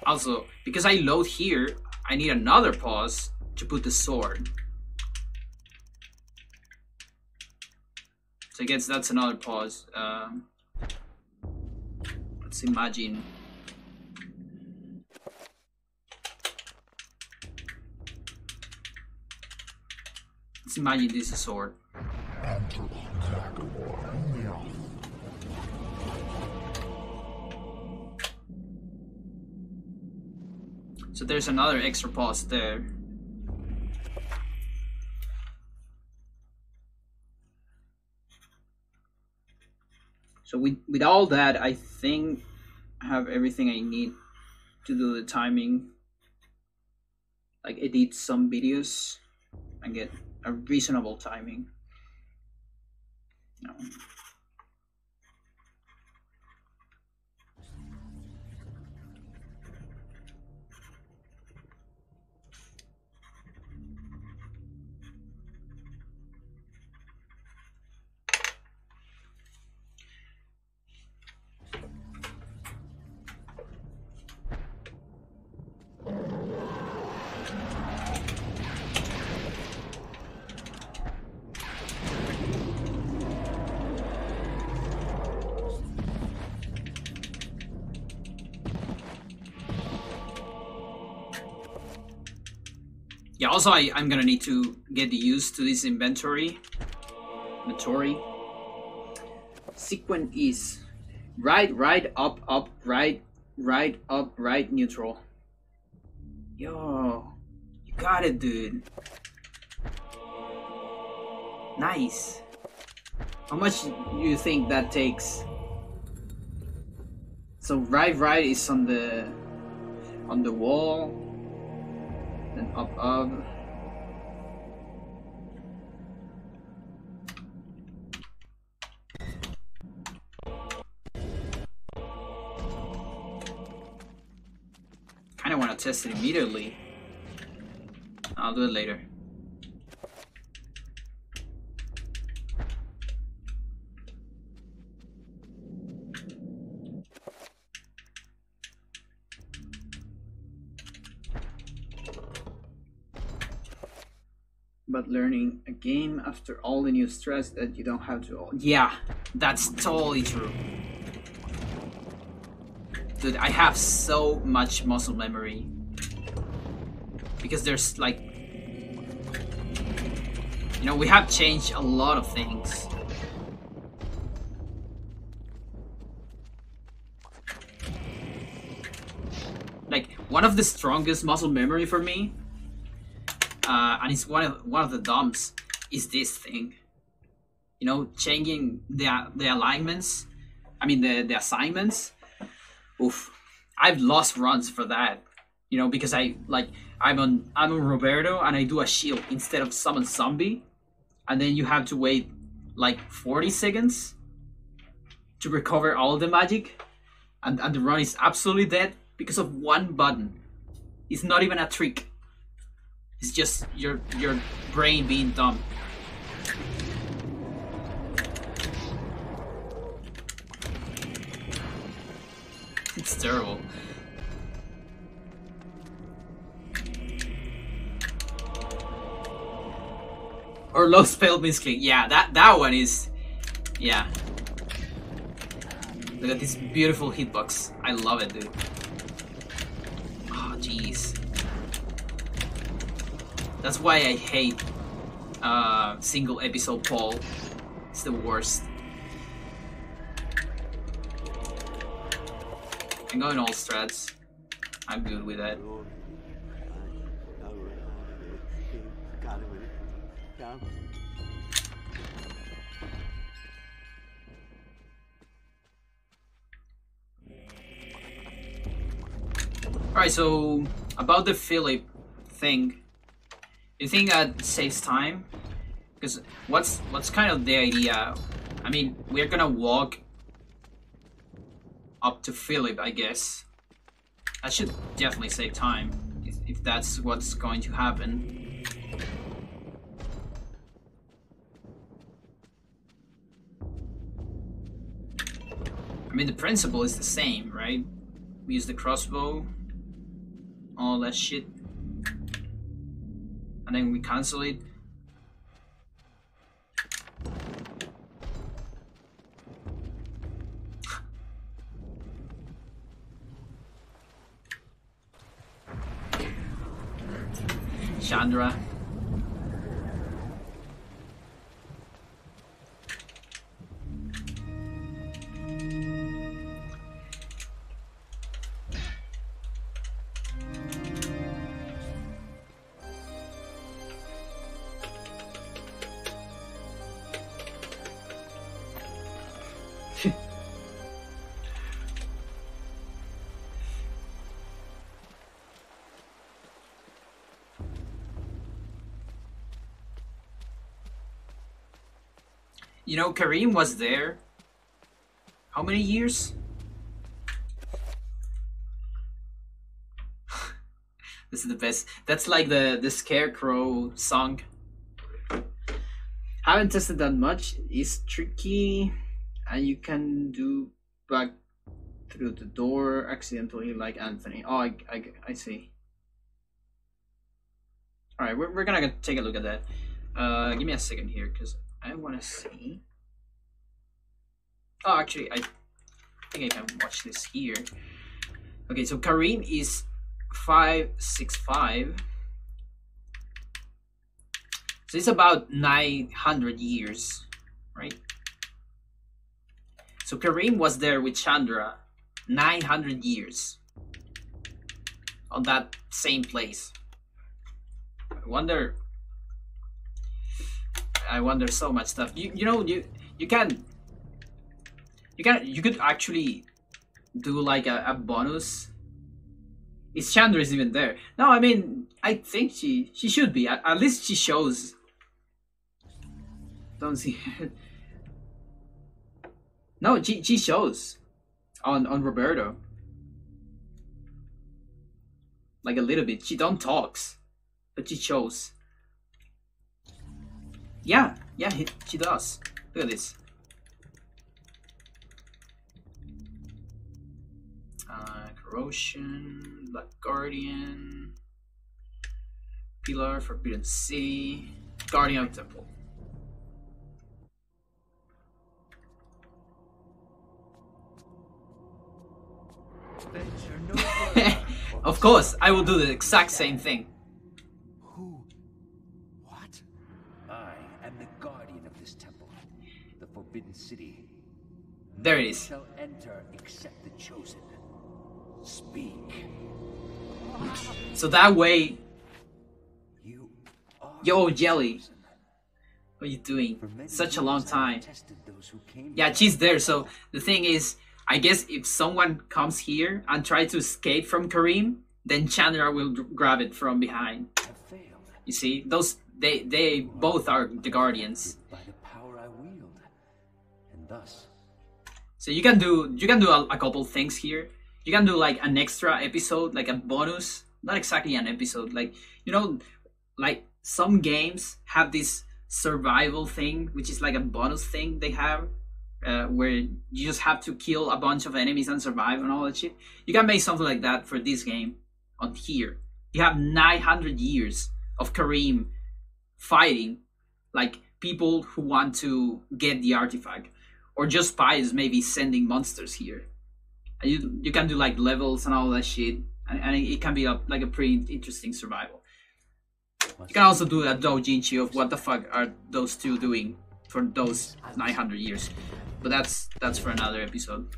Speaker 1: Also, because I load here, I need another pause to put the sword. So I guess that's another pause. Let's imagine. Let's imagine this is a sword. So there's another extra pause there. So with all that, I think I have everything I need to do the timing. Like edit some videos and get a reasonable timing. No. Yeah, also I'm gonna need to get used to this inventory. Sequence is right, up, right, up, right, neutral. Yo, you got it, dude. Nice. How much do you think that takes? So right is on the wall. Then up. Kinda wanna test it immediately. I'll do it later. But learning a game after all the new stress that you don't have to. Yeah, that's totally true. Dude, I have so much muscle memory. Because there's like... You know, we have changed a lot of things. Like, one of the strongest muscle memory for me, and it's one of the dumps, is this thing. You know, changing the alignments. I mean the assignments. Oof, I've lost runs for that. You know, because I'm on Roberto and I do a shield instead of summon zombie, and then you have to wait like 40 seconds to recover all the magic, and the run is absolutely dead because of one button. It's not even a trick. It's just your brain being dumb. It's terrible. Or low spell misclick. Yeah, that one is... Yeah. Look at this beautiful hitbox. I love it, dude. Oh, jeez. That's why I hate single episode Paul. It's the worst. I'm going all strats. I'm good with that. Alright, so about the Philip thing, you think that saves time? Because what's kind of the idea? I mean, we're gonna walk up to Philip, I guess. That should definitely save time, if that's what's going to happen. I mean, the principle is the same, right? We use the crossbow, all that shit, and then we cancel it. Chandra. You know, Kareem was there. How many years? This is the best. That's like the Scarecrow song. Haven't tested that much. It's tricky, and you can do back through the door accidentally, like Anthony. Oh, I see. All right, we're gonna take a look at that. Give me a second here, because I want to see. Oh, actually, I think I can watch this here. Okay, so Kareem is 565. So it's about 900 years, right? So Kareem was there with Chandra 900 years on that same place. I wonder so much stuff. You know, you could actually do like a bonus. Is Chandra is even there? No, I mean, I think she should be. At least she shows. Don't see. No, she shows on Roberto. Like a little bit. She don't talks, but she shows. Yeah, she does. Look at this. Corrosion, Black Guardian, Pillar, Forbidden City, Guardian of Temple. Of course, I will do the exact same thing.
Speaker 2: Who? What? I am the guardian of this temple, the Forbidden City.
Speaker 1: There it is.
Speaker 2: Shall enter except the chosen. Speak.
Speaker 1: So that way,
Speaker 2: You are
Speaker 1: yo, Jelly,
Speaker 2: chosen.
Speaker 1: what are you doing?
Speaker 2: For many
Speaker 1: Such a
Speaker 2: years
Speaker 1: long
Speaker 2: I
Speaker 1: time.
Speaker 2: tested those who came
Speaker 1: Yeah,
Speaker 2: here.
Speaker 1: she's there. So the thing is, I guess if someone comes here and tries to escape from Kareem, then Chandra will grab it from behind.
Speaker 2: Have failed.
Speaker 1: You see, those they both are the guardians.
Speaker 2: By the power I wield, and thus
Speaker 1: So you can do a couple things here. You can do like an extra episode, like a bonus. Not exactly an episode, like, you know, like some games have this survival thing, which is like a bonus thing they have, where you just have to kill a bunch of enemies and survive and all that shit. You can make something like that for this game on here. You have 900 years of Kareem fighting like people who want to get the artifact, or just spies maybe sending monsters here. And you can do like levels and all that shit, and it can be like a pretty interesting survival. You can also do a doujinshi of what the fuck are those two doing for those 900 years, but that's for another episode.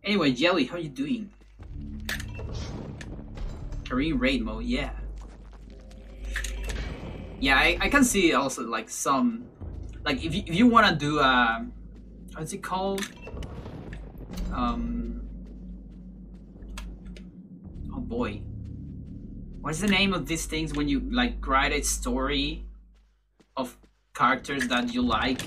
Speaker 1: Anyway, Jelly, how you doing? Kareem raid mode, yeah. Yeah, I can see also like some, like if you want to do what's it called? Oh boy. What's the name of these things when you like write a story of characters that you like?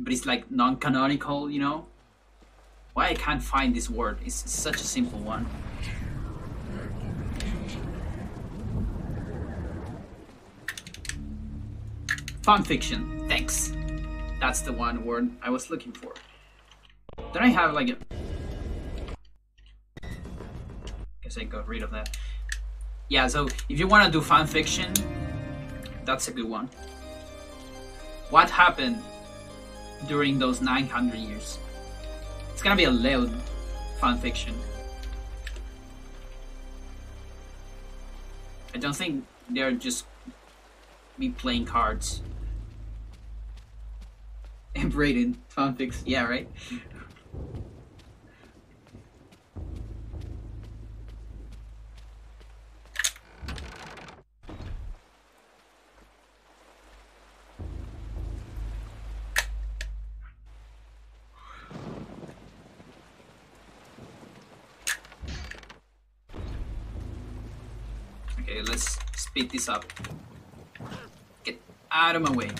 Speaker 1: But it's like non-canonical, you know? Why I can't find this word? It's such a simple one. Fanfiction. Thanks. That's the one word I was looking for. Then I have like a... Guess I got rid of that. Yeah, so if you want to do fanfiction, that's a good one. What happened during those 900 years? It's gonna be a little fanfiction. I don't think they're just me playing cards. And rated fanfics, yeah, right? Okay, let's speed this up. Get out of my way.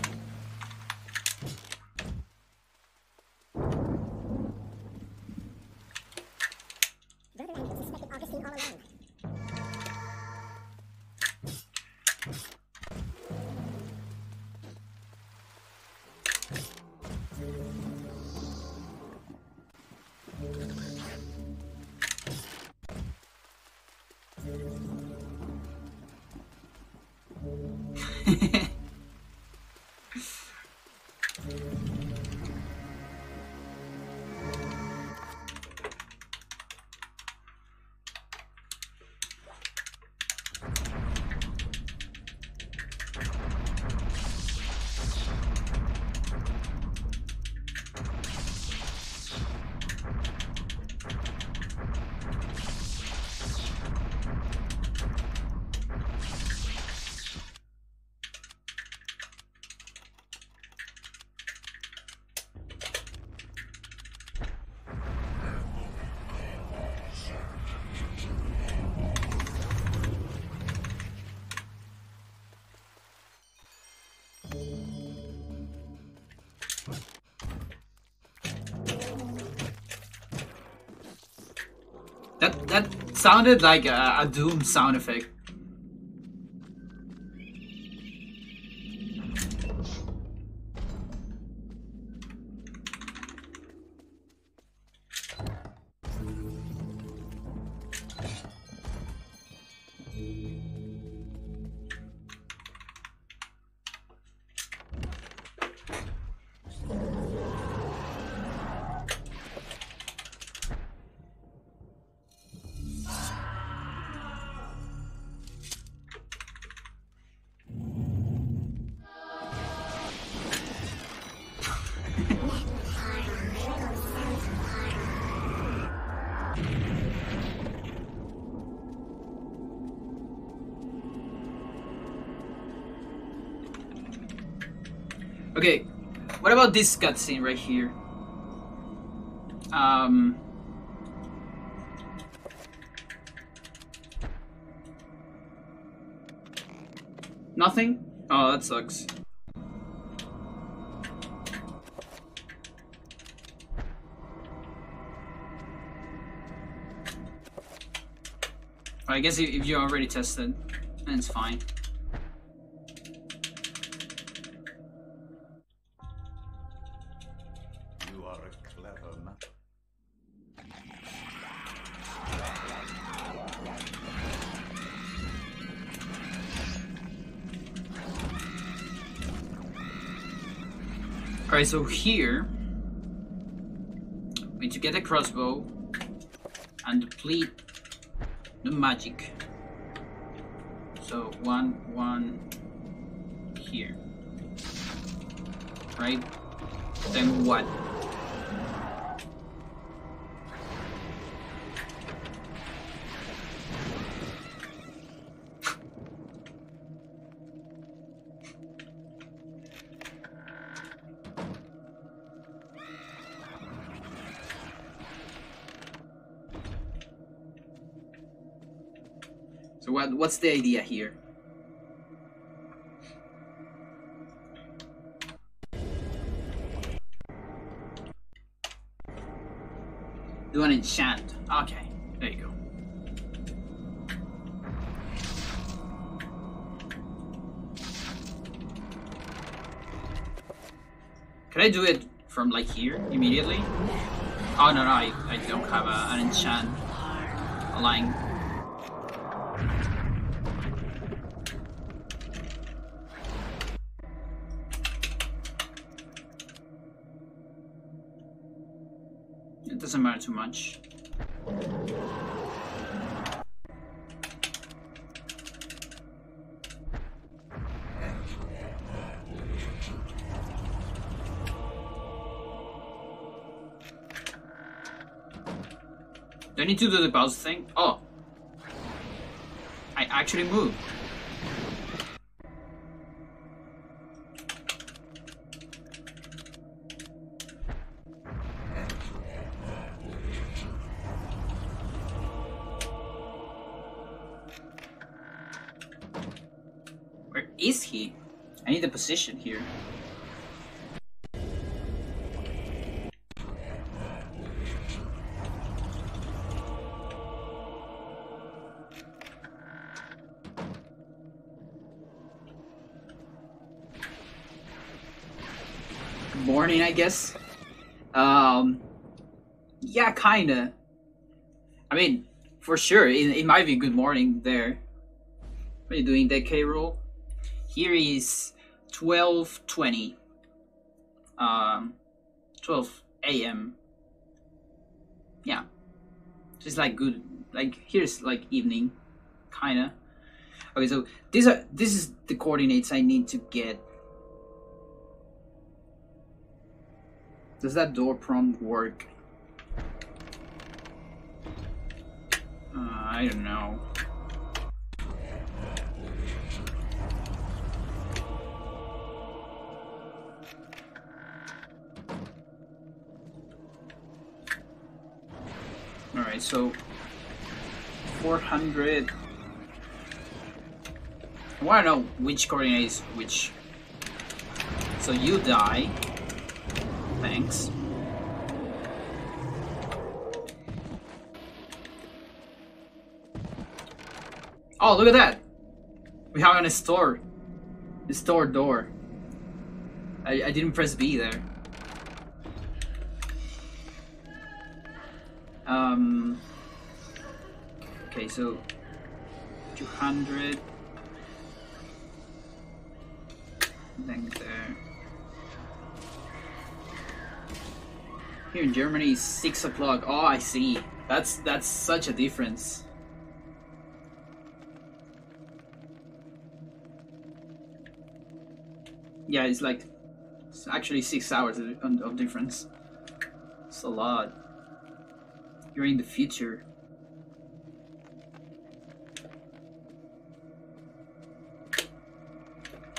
Speaker 1: That sounded like a Doom sound effect. Okay, what about this cutscene right here? Nothing? Oh, that sucks. I guess if you already tested, then it's fine.
Speaker 2: You are a clever man.
Speaker 1: Alright, so here we need to get a crossbow and deplete the magic. So one here. Right? Then what? So what's the idea here? Do an enchant. Okay, there you go. Can I do it from like here immediately? Oh no, I don't have an enchant line. It doesn't matter too much. Do I need to do the pause thing? Oh! I actually moved. Where is he? I need the position here. Morning, I guess. Yeah, kinda. I mean, for sure, it might be good morning there. What are you doing, decay roll? Here is 12:20. 12 a.m. Yeah. So it's like good. Like here's like evening, kinda. Okay, so this is the coordinates I need to get. Does that door prompt work? I don't know. Alright, so 400. I want to know which coordinate is which. So you die. Thanks. Oh, look at that! We have a store. The store door. I didn't press B there. Okay, so 200. Then there. Here in Germany, 6 o'clock. Oh, I see. That's such a difference. Yeah, it's like it's actually 6 hours of difference. It's a lot. You're in the future.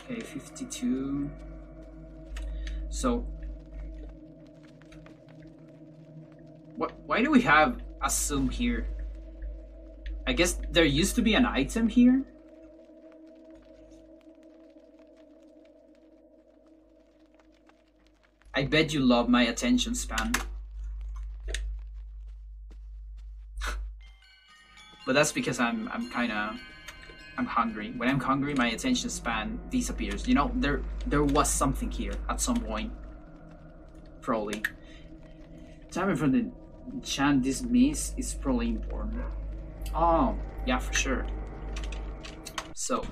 Speaker 1: Okay, 52. So. Why do we have assume here? I guess there used to be an item here? I bet you love my attention span. But that's because I'm hungry. When I'm hungry, my attention span disappears. You know, there was something here at some point. Probably. Timing from the enchant dismiss is probably important. Oh, yeah, for sure. So.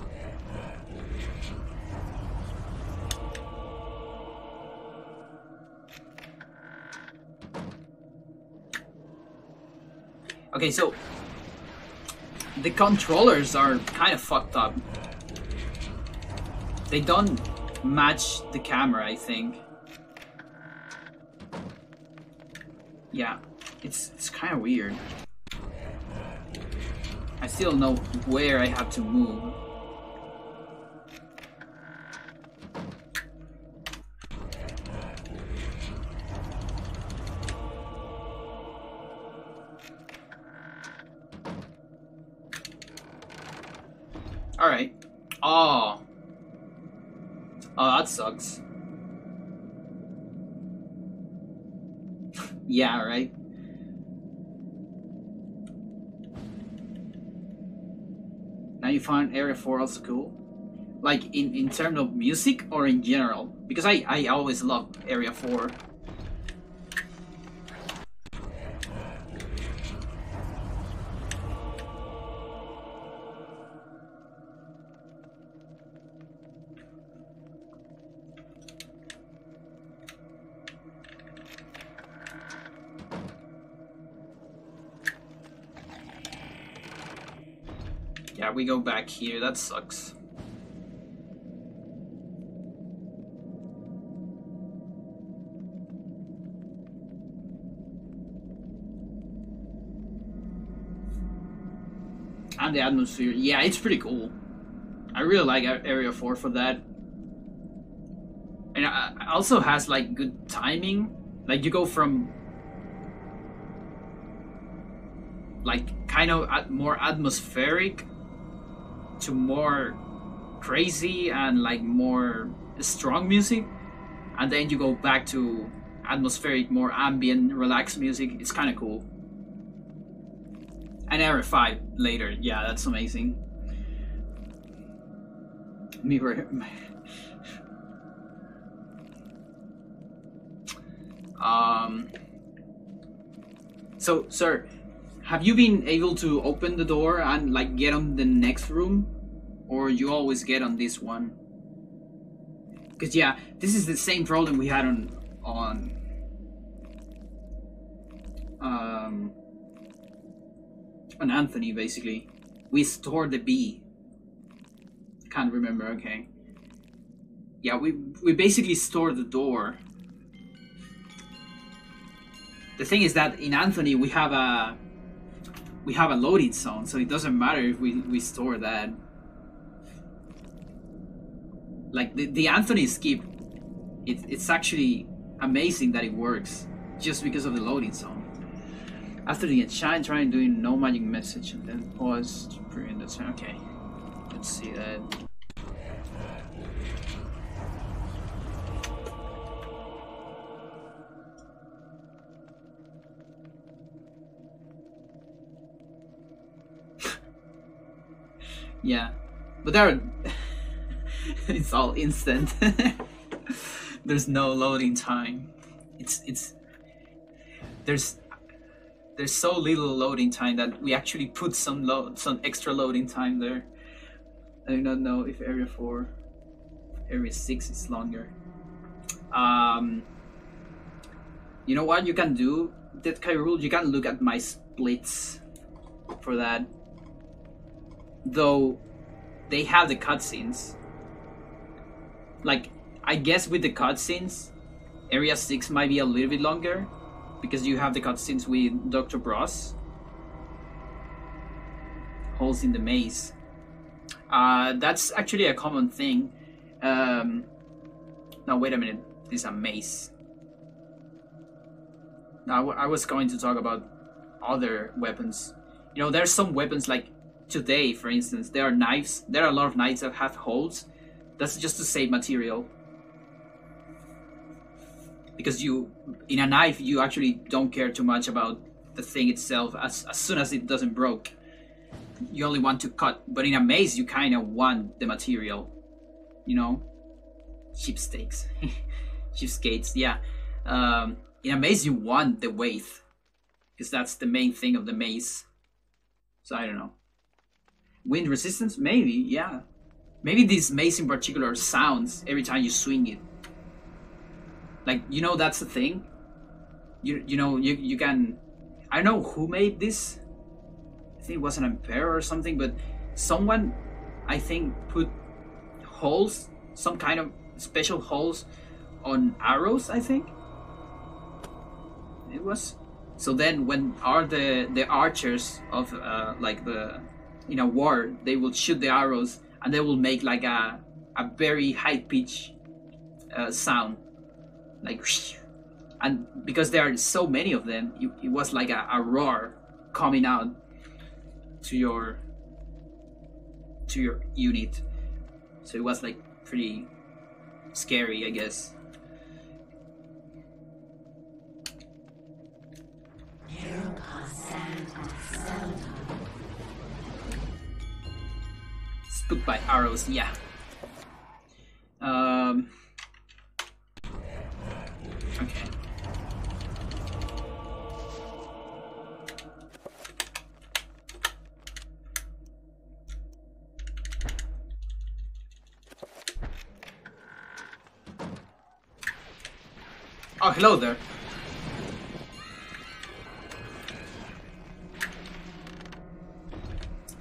Speaker 1: Okay, so the controllers are kind of fucked up. They don't match the camera, I think. Yeah, it's kind of weird. I still know where I have to move. Alright. Oh. Oh, that sucks. Yeah, right? Now you find Area 4 also cool? Like, in terms of music or in general? Because I always loved Area 4. Yeah, we go back here. That sucks. And the atmosphere. Yeah, it's pretty cool. I really like Area 4 for that. And it also has like good timing. Like you go from like kind of more atmospheric to more crazy and like more strong music, and then you go back to atmospheric, more ambient, relaxed music. It's kind of cool. And Area 5 later, yeah, that's amazing. Mirror. So, sir, have you been able to open the door and like get on the next room, or you always get on this one? Because yeah, this is the same problem we had on Anthony. Basically, we stored the B. Can't remember. Okay. Yeah, we basically stored the door. The thing is that in Anthony we have a loading zone, so it doesn't matter if we store that. Like the Anthony skip, it's actually amazing that it works just because of the loading zone. After the enchant, try doing no magic message and then pause to prevent the turn. Okay, let's see that. Yeah, but there are it's all instant. There's no loading time. There's so little loading time that we actually put some extra loading time there. I do not know if Area 4, Area 6 is longer. You know what you can do? That Kyrule, you can look at my splits for that. Though they have the cutscenes. Like, I guess with the cutscenes, Area 6 might be a little bit longer because you have the cutscenes with Dr. Bros. Holes in the maze. That's actually a common thing. Now wait a minute, this is a maze. Now I was going to talk about other weapons. You know, there's some weapons like today, for instance, there are knives. There are a lot of knives that have holes. That's just to save material. Because in a knife, you actually don't care too much about the thing itself. As soon as it doesn't break, you only want to cut. But in a maze, you kind of want the material. You know, cheapskates, cheapskates. Yeah. In a maze, you want the weight, because that's the main thing of the maze. So I don't know. Wind resistance, maybe. Yeah. Maybe this maze in particular sounds every time you swing it. Like, you know, that's the thing. You know, you can... I don't know who made this. I think it was an Emperor or something, but someone, I think, put holes, some kind of special holes on arrows, I think. It was. So then when the archers of like the in a war, they will shoot the arrows and they will make like a very high pitch sound, like, and because there are so many of them, it was like a roar coming out to to your unit. So it was like pretty scary, I guess. Spooked by arrows, yeah. Okay. Oh, hello there.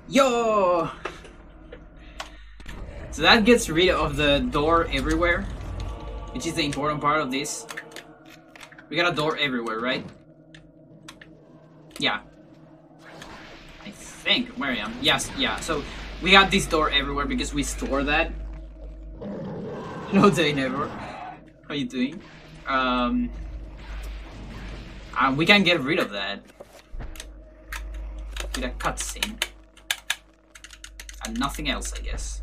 Speaker 1: Yo! So that gets rid of the door everywhere, which is the important part of this. We got a door everywhere, right? Yeah. I think. Where I am? Yes, yeah. So we got this door everywhere because we store that. No day never. How you doing? We can get rid of that with a cutscene and nothing else, I guess.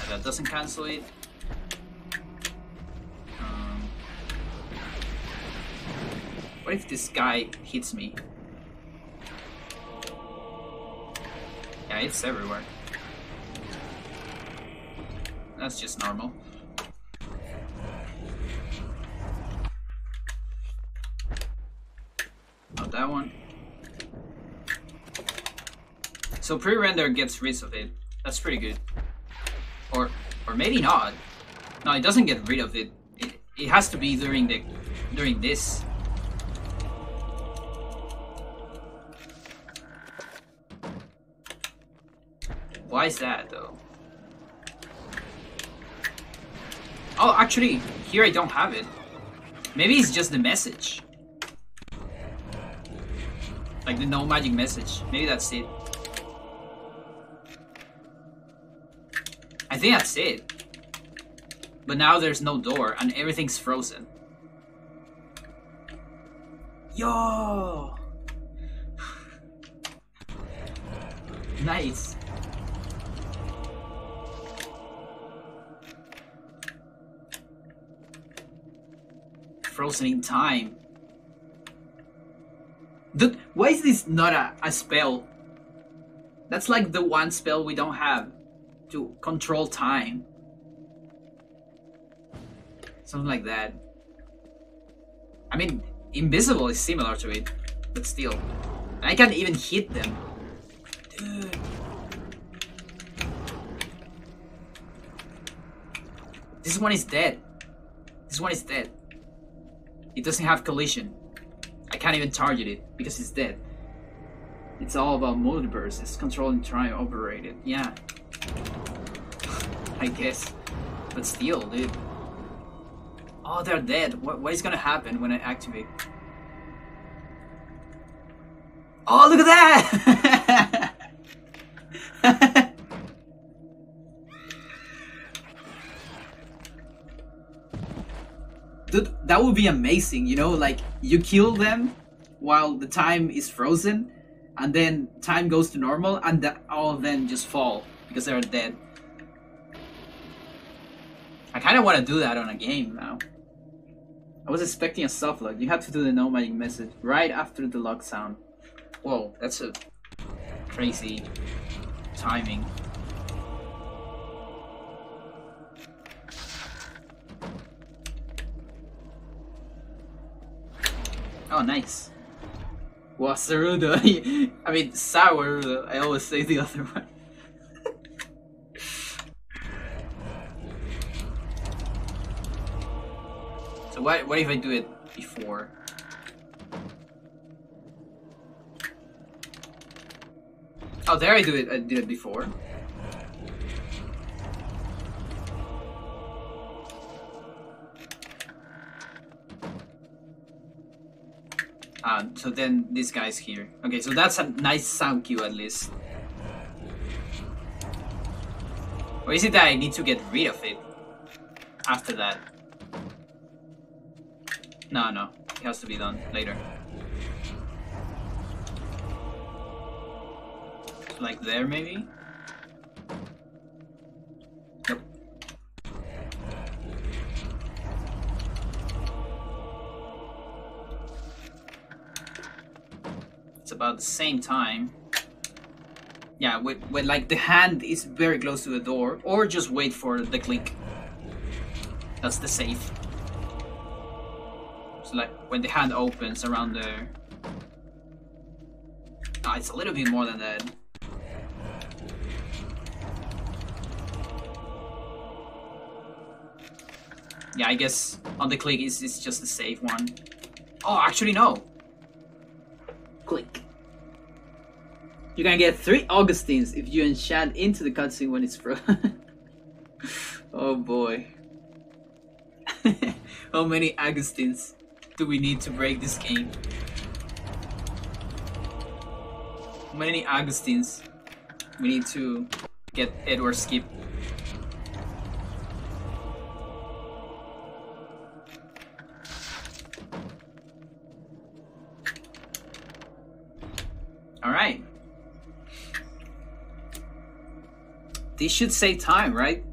Speaker 1: That doesn't cancel it. What if this guy hits me? Yeah, it's everywhere. That's just normal. Not that one. So pre-render gets rid of it. That's pretty good. Or maybe not. No, it doesn't get rid of it. It has to be during this. Why is that though? Oh, actually, here I don't have it. Maybe it's just the message. Like the no magic message. Maybe that's it. I think that's it. But now there's no door and everything's frozen. Yo! Nice. Frozen in time. Dude, why is this not a spell? That's like the one spell we don't have to control time. Something like that. I mean, invisible is similar to it, but still. I can't even hit them. Dude. This one is dead. This one is dead. It doesn't have collision. I can't even target it because it's dead. It's all about multiverse. It's controlling, trying, operated. Yeah. I guess. But still, dude. Oh, they're dead. What is gonna happen when I activate? Oh, look at that! Dude, that would be amazing, you know? Like, you kill them while the time is frozen, and then time goes to normal, and all of them just fall because they're dead. I kind of want to do that on a game now. I was expecting a soft lock. You have to do the no magic message right after the lock sound. Whoa, that's a crazy timing. Oh, nice. Wasarudo. I mean, Saurudo. I always say the other one. So what if I do it before? Oh, there I do it. I did it before. So then this guy's here. Okay, so that's a nice sound cue at least. Or is it that I need to get rid of it after that? No, it has to be done later. Like there, maybe? it's about the same time. Yeah, when like the hand is very close to the door, or just wait for the click. That's the safe. So like when the hand opens around there. Ah, it's a little bit more than that. Yeah, I guess on the click it's just the safe one. Oh, actually no. Click. You can get 3 Augustines if you enchant into the cutscene when it's Oh boy. How many Augustines do we need to break this game? How many Augustines we need to get Urn Skip? Alright. This should save time, right?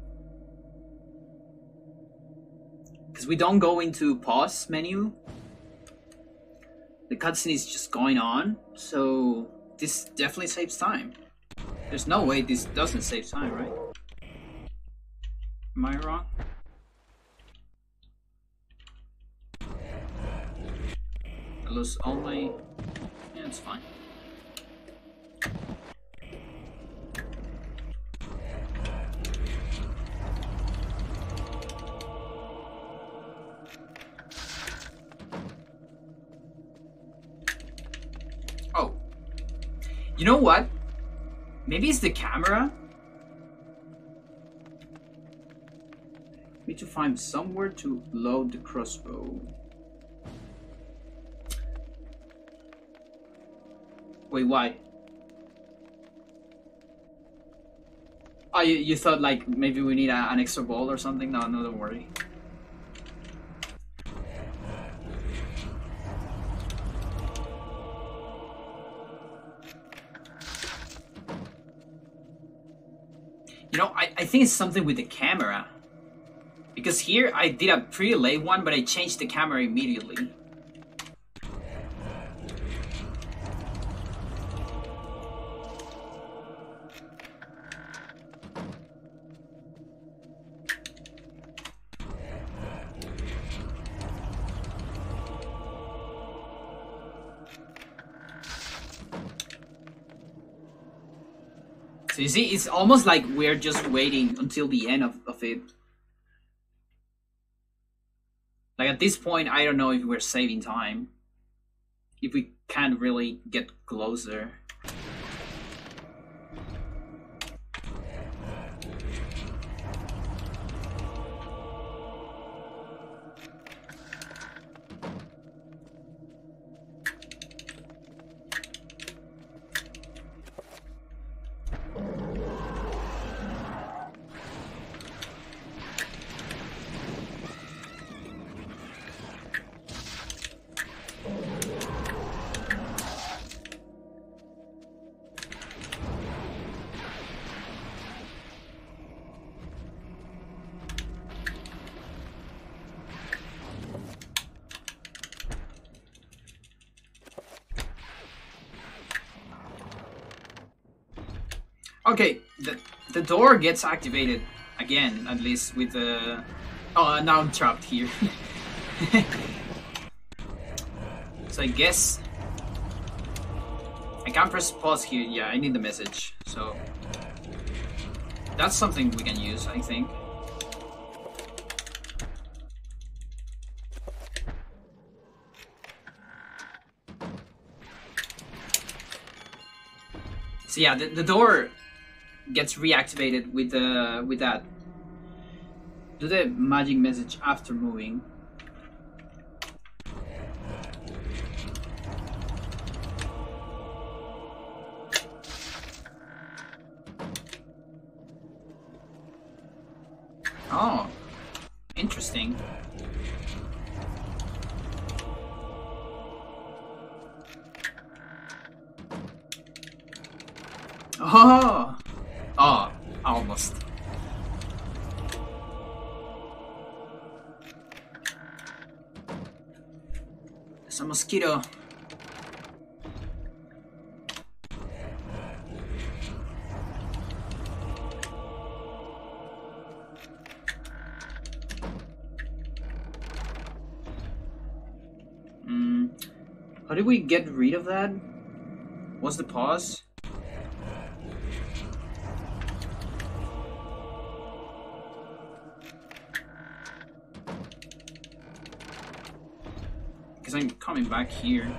Speaker 1: Because we don't go into pause menu. The cutscene is just going on, so this definitely saves time. There's no way this doesn't save time, right? Am I wrong? I lose all my... Yeah, it's fine. Oh. You know what? Maybe it's the camera? Need to find somewhere to load the crossbow. Wait, why? Oh, you thought like maybe we need an extra ball or something? No, no, don't worry. You know, I think it's something with the camera. Because here I did a pretty late one, but I changed the camera immediately. So you see, it's almost like we're just waiting until the end of it. Like at this point, I don't know if we're saving time. If we can't really get closer. Okay, the door gets activated again, at least with the... Oh, now I'm trapped here. So I guess... I can't press pause here. Yeah, I need the message, so... That's something we can use, I think. So yeah, the door gets reactivated with that. Do the magic message after moving. Oh, interesting. Oh, oh, almost. There's a mosquito. did we get rid of that? What's the pause? Because I'm coming back here.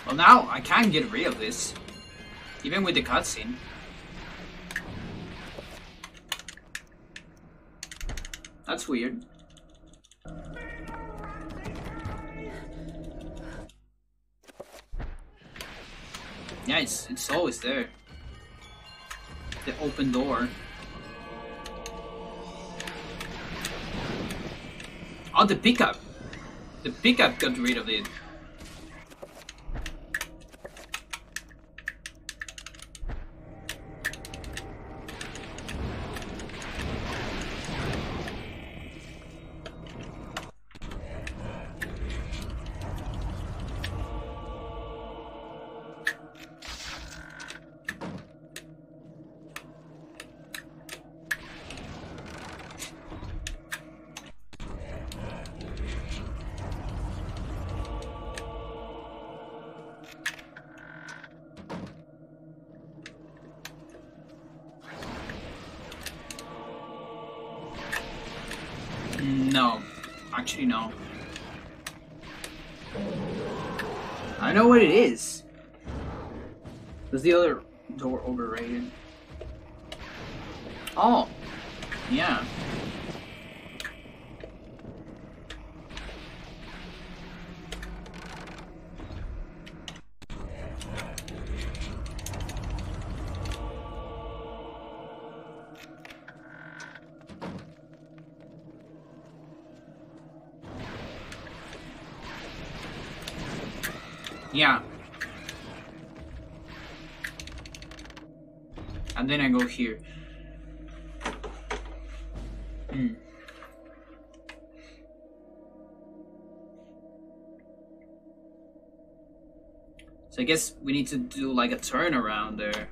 Speaker 1: Well, now I can get rid of this, even with the cutscene. That's weird. Yeah, it's always there. The open door. Oh, the pickup. The pickup got rid of it. No. Actually, no. I know what it is. Was the other door overrated? Oh. Yeah. Yeah. And then I go here. So I guess we need to do like a turnaround there.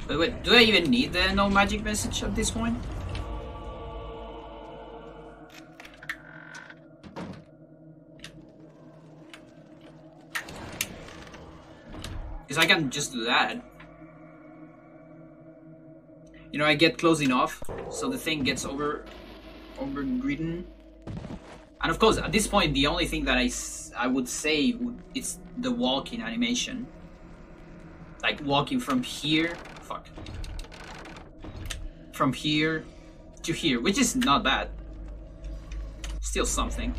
Speaker 1: But wait, do I even need the no magic message at this point? Because I can just do that. You know, I get close enough so the thing gets overridden. And of course, at this point, the only thing that I would say is the walking animation. Like walking from here, from here to here, which is not bad. Still something.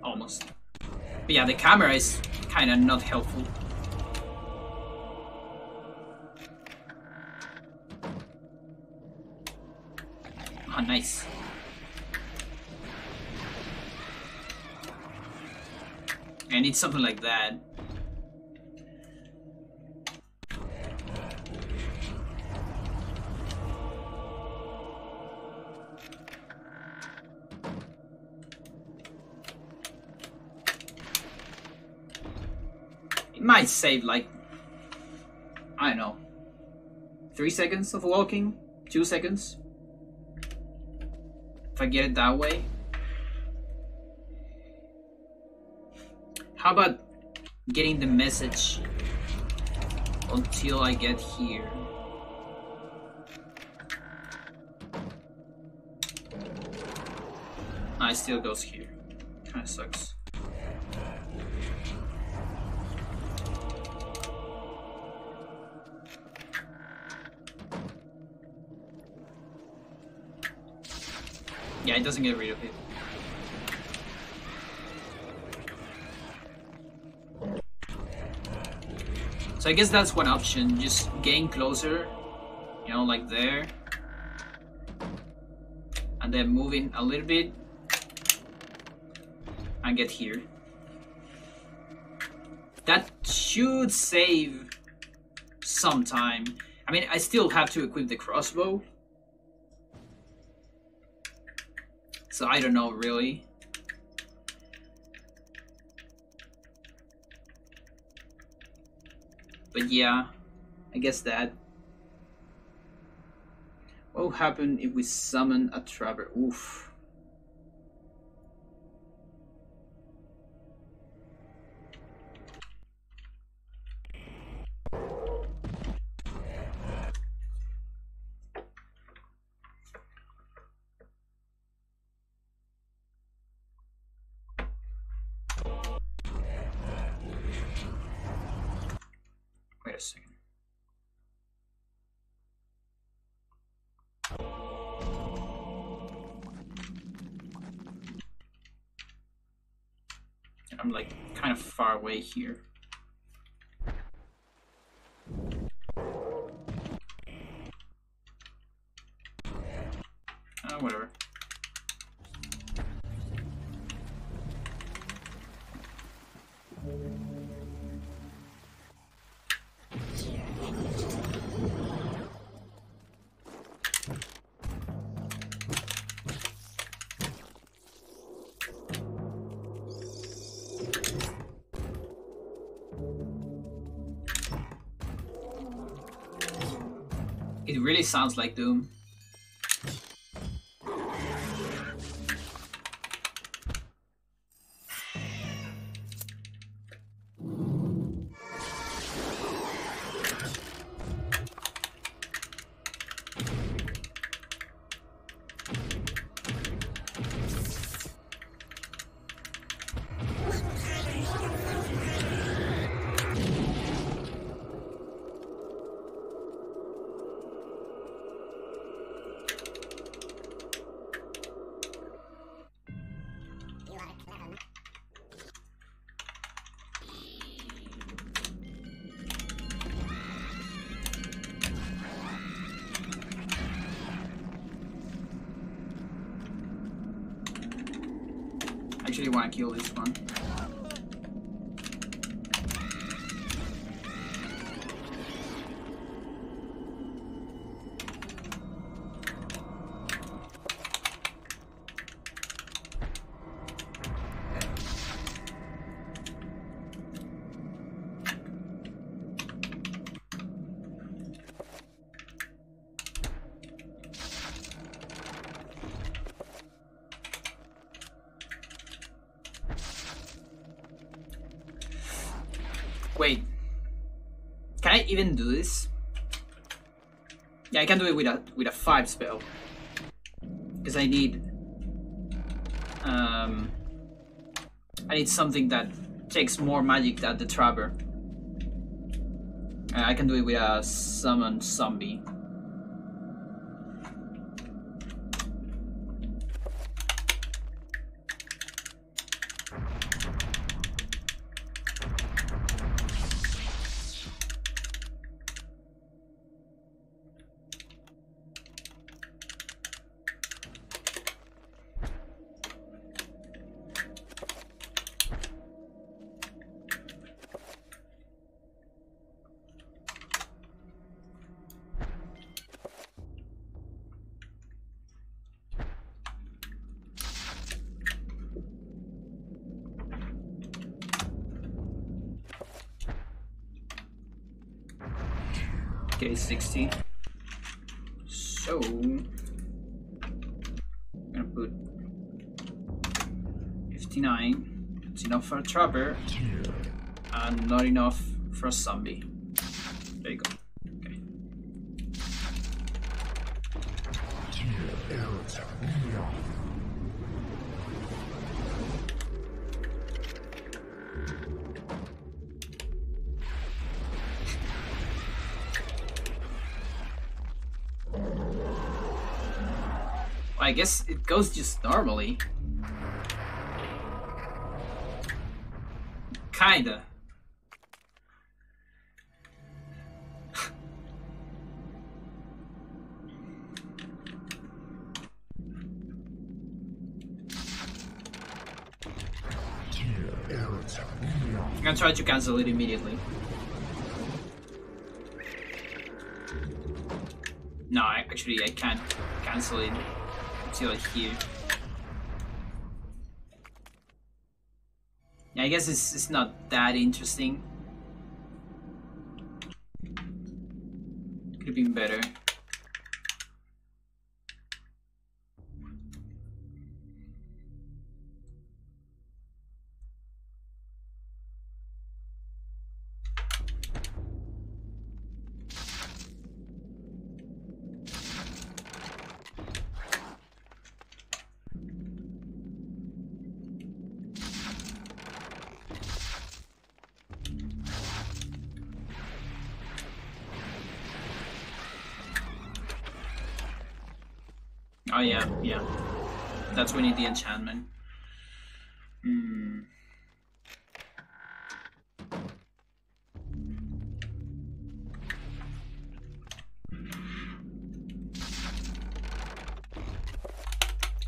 Speaker 1: Almost. But yeah, the camera is kind of not helpful. Oh, nice. I need something like that. It might save like, I don't know, 3 seconds of walking, 2 seconds. If I get it that way. How about getting the message until I get here? It still goes here. Kinda sucks. Yeah, it doesn't get rid of it. So I guess that's one option. Just getting closer, you know, like there. And then moving a little bit. And get here. That should save some time. I mean, I still have to equip the crossbow. So I don't know really. But yeah, I guess that. What will happen if we summon a trapper? Oof. Wait a second. I'm like kind of far away here. Whatever. It really sounds like Doom. I actually want to kill this one. Wait, can I even do this? Yeah, I can do it with a 5 spell, because I need something that takes more magic than the Trapper. I can do it with a summon zombie. Okay, 60. So I'm gonna put 59. It's enough for a trapper and not enough for a zombie. There you go. Okay. I guess it goes just normally. Kinda. I'm gonna try to cancel it immediately. No, actually I can't cancel it until I hear. Yeah, I guess it's not that interesting. Could have been better. Oh yeah, yeah. That's when we need the enchantment.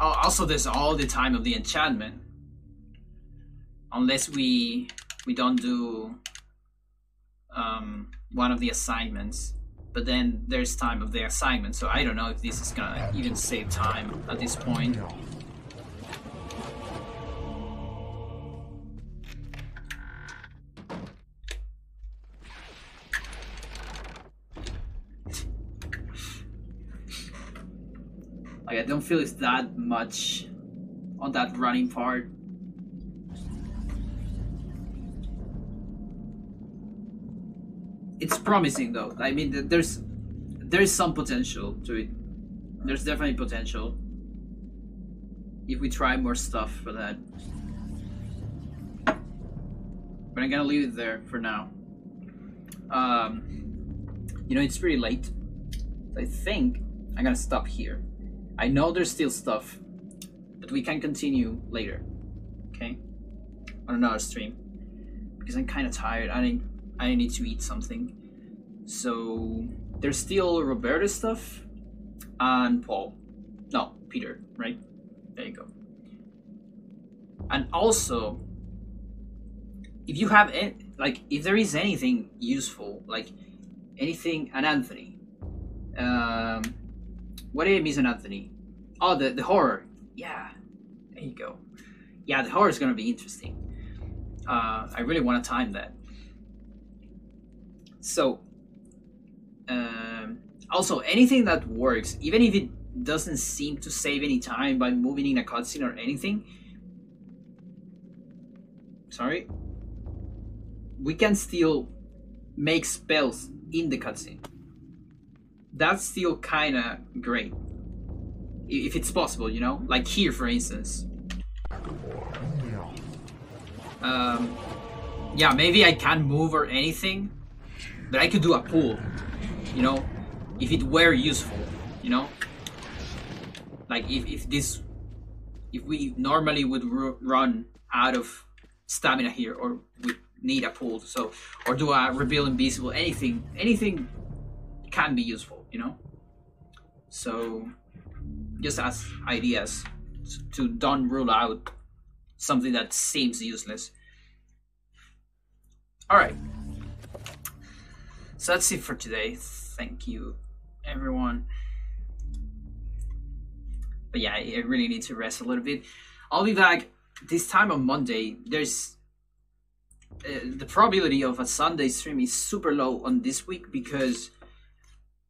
Speaker 1: Oh, also there's all the time of the enchantment. Unless we don't do one of the assignments. But then there's time of the assignment, so I don't know if this is gonna even save time at this point. Like, I don't feel it's that much on that running part. It's promising though. I mean, there's some potential to it. There's definitely potential if we try more stuff for that. But I'm gonna leave it there for now. You know, it's pretty late. I think I'm gonna stop here. I know there's still stuff, but we can continue later. Okay, on another stream because I'm kind of tired. I need to eat something. So there's still Roberta's stuff and Paul. No, Peter, right? There you go. And also, if you have if there is anything useful, like anything, and Anthony. What did I miss on Anthony? Oh, the horror. Yeah, there you go. Yeah, the horror is gonna be interesting. I really want to time that. So, also anything that works, even if it doesn't seem to save any time by moving in a cutscene or anything, sorry, we can still make spells in the cutscene. That's still kind of great, if it's possible, you know, like here, for instance. Yeah, maybe I can't move or anything, but I could do a pull, you know, if it were useful, you know? Like if we normally would run out of stamina here, or we need a pull, so, or do a reveal invisible, anything can be useful, you know? So, just as ideas to don't rule out something that seems useless. Alright. So that's it for today. Thank you, everyone. But yeah, I really need to rest a little bit. I'll be back this time on Monday. There's the probability of a Sunday stream is super low on this week because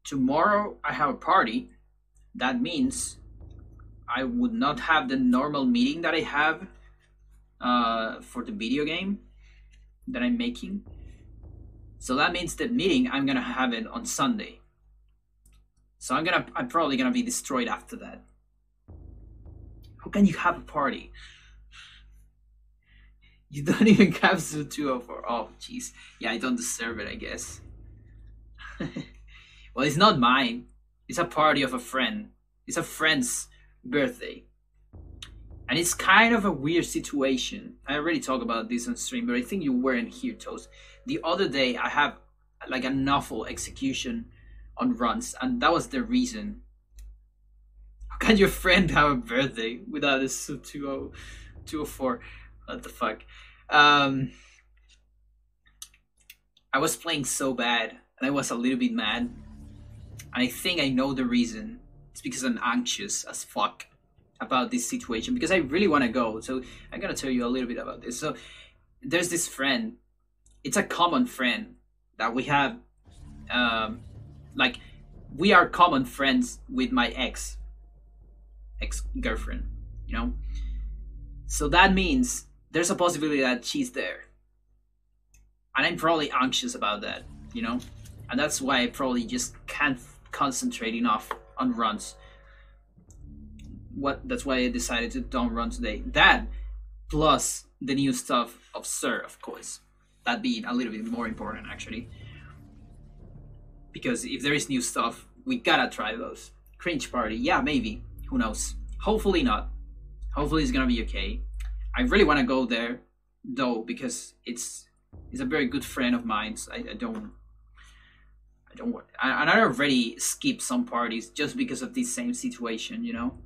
Speaker 1: tomorrow I have a party. That means I would not have the normal meeting that I have for the video game that I'm making. So that means the meeting I'm gonna have it on Sunday. So I'm probably gonna be destroyed after that. How can you have a party? You don't even have Zoo 204. Oh, jeez. Yeah, I don't deserve it, I guess. Well, it's not mine. It's a party of a friend. It's a friend's birthday. And it's kind of a weird situation. I already talked about this on stream, but I think you weren't here, Toast. The other day, I have like a novel execution on runs, and that was the reason. How can your friend have a birthday without a Sub 204? What the fuck? I was playing so bad, and I was a little bit mad. And I think I know the reason. It's because I'm anxious as fuck about this situation, because I really want to go. So I'm gonna tell you a little bit about this. So there's this friend. It's a common friend that we have. Like, we are common friends with my ex-girlfriend, you know. So that means there's a possibility that she's there, and I'm probably anxious about that, you know. And that's why I probably just can't concentrate enough on runs. That's why I decided to don't run today. That plus the new stuff of Sir, of course. That being a little bit more important, actually. Because if there is new stuff, we gotta try those. Cringe party, yeah, maybe. Who knows? Hopefully not. Hopefully it's gonna be okay. I really want to go there, though, because it's a very good friend of mine. So I don't want. And I already skipped some parties just because of this same situation, you know.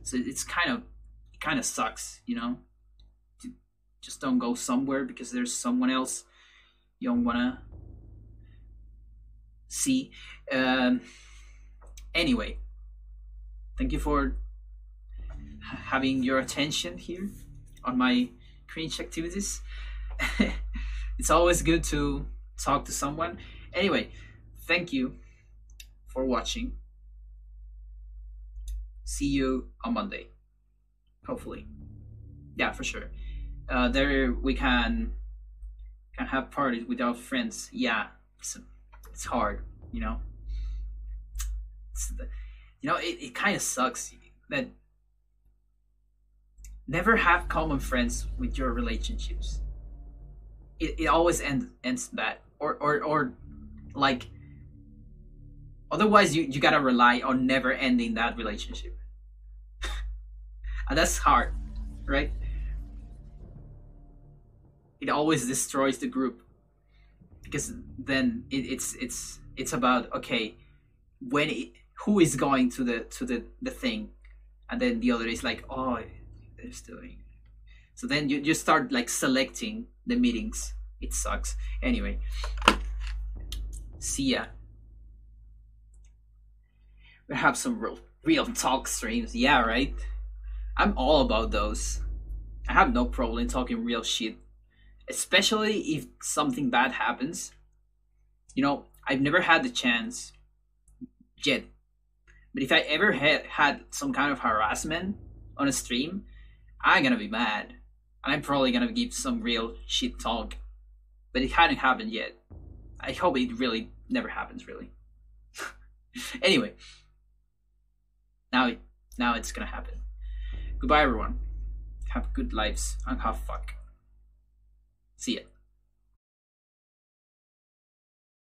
Speaker 1: So it kind of sucks, you know. Just don't go somewhere because there's someone else you don't wanna see. Anyway, thank you for having your attention here on my cringe activities. It's always good to talk to someone. Anyway, thank you for watching. See you on Monday, hopefully. Yeah, for sure. There we can have parties with our friends. Yeah, it's hard, you know. It kind of sucks that never have common friends with your relationships. It always ends bad, or like, otherwise you gotta rely on never ending that relationship. And that's hard, right? It always destroys the group, because then it's about, okay, who is going to the thing, and then the other is like, oh, they're doing. So then you start like selecting the meetings. It sucks. Anyway, see ya. We have some real talk streams. Yeah, right. I'm all about those. I have no problem talking real shit, especially if something bad happens. You know, I've never had the chance yet, but if I ever had some kind of harassment on a stream, I'm gonna be mad, and I'm probably gonna give some real shit talk. But it hadn't happened yet. I hope it really never happens, really. Anyway, now it's gonna happen. Goodbye, everyone. Have good lives and have fun. See ya.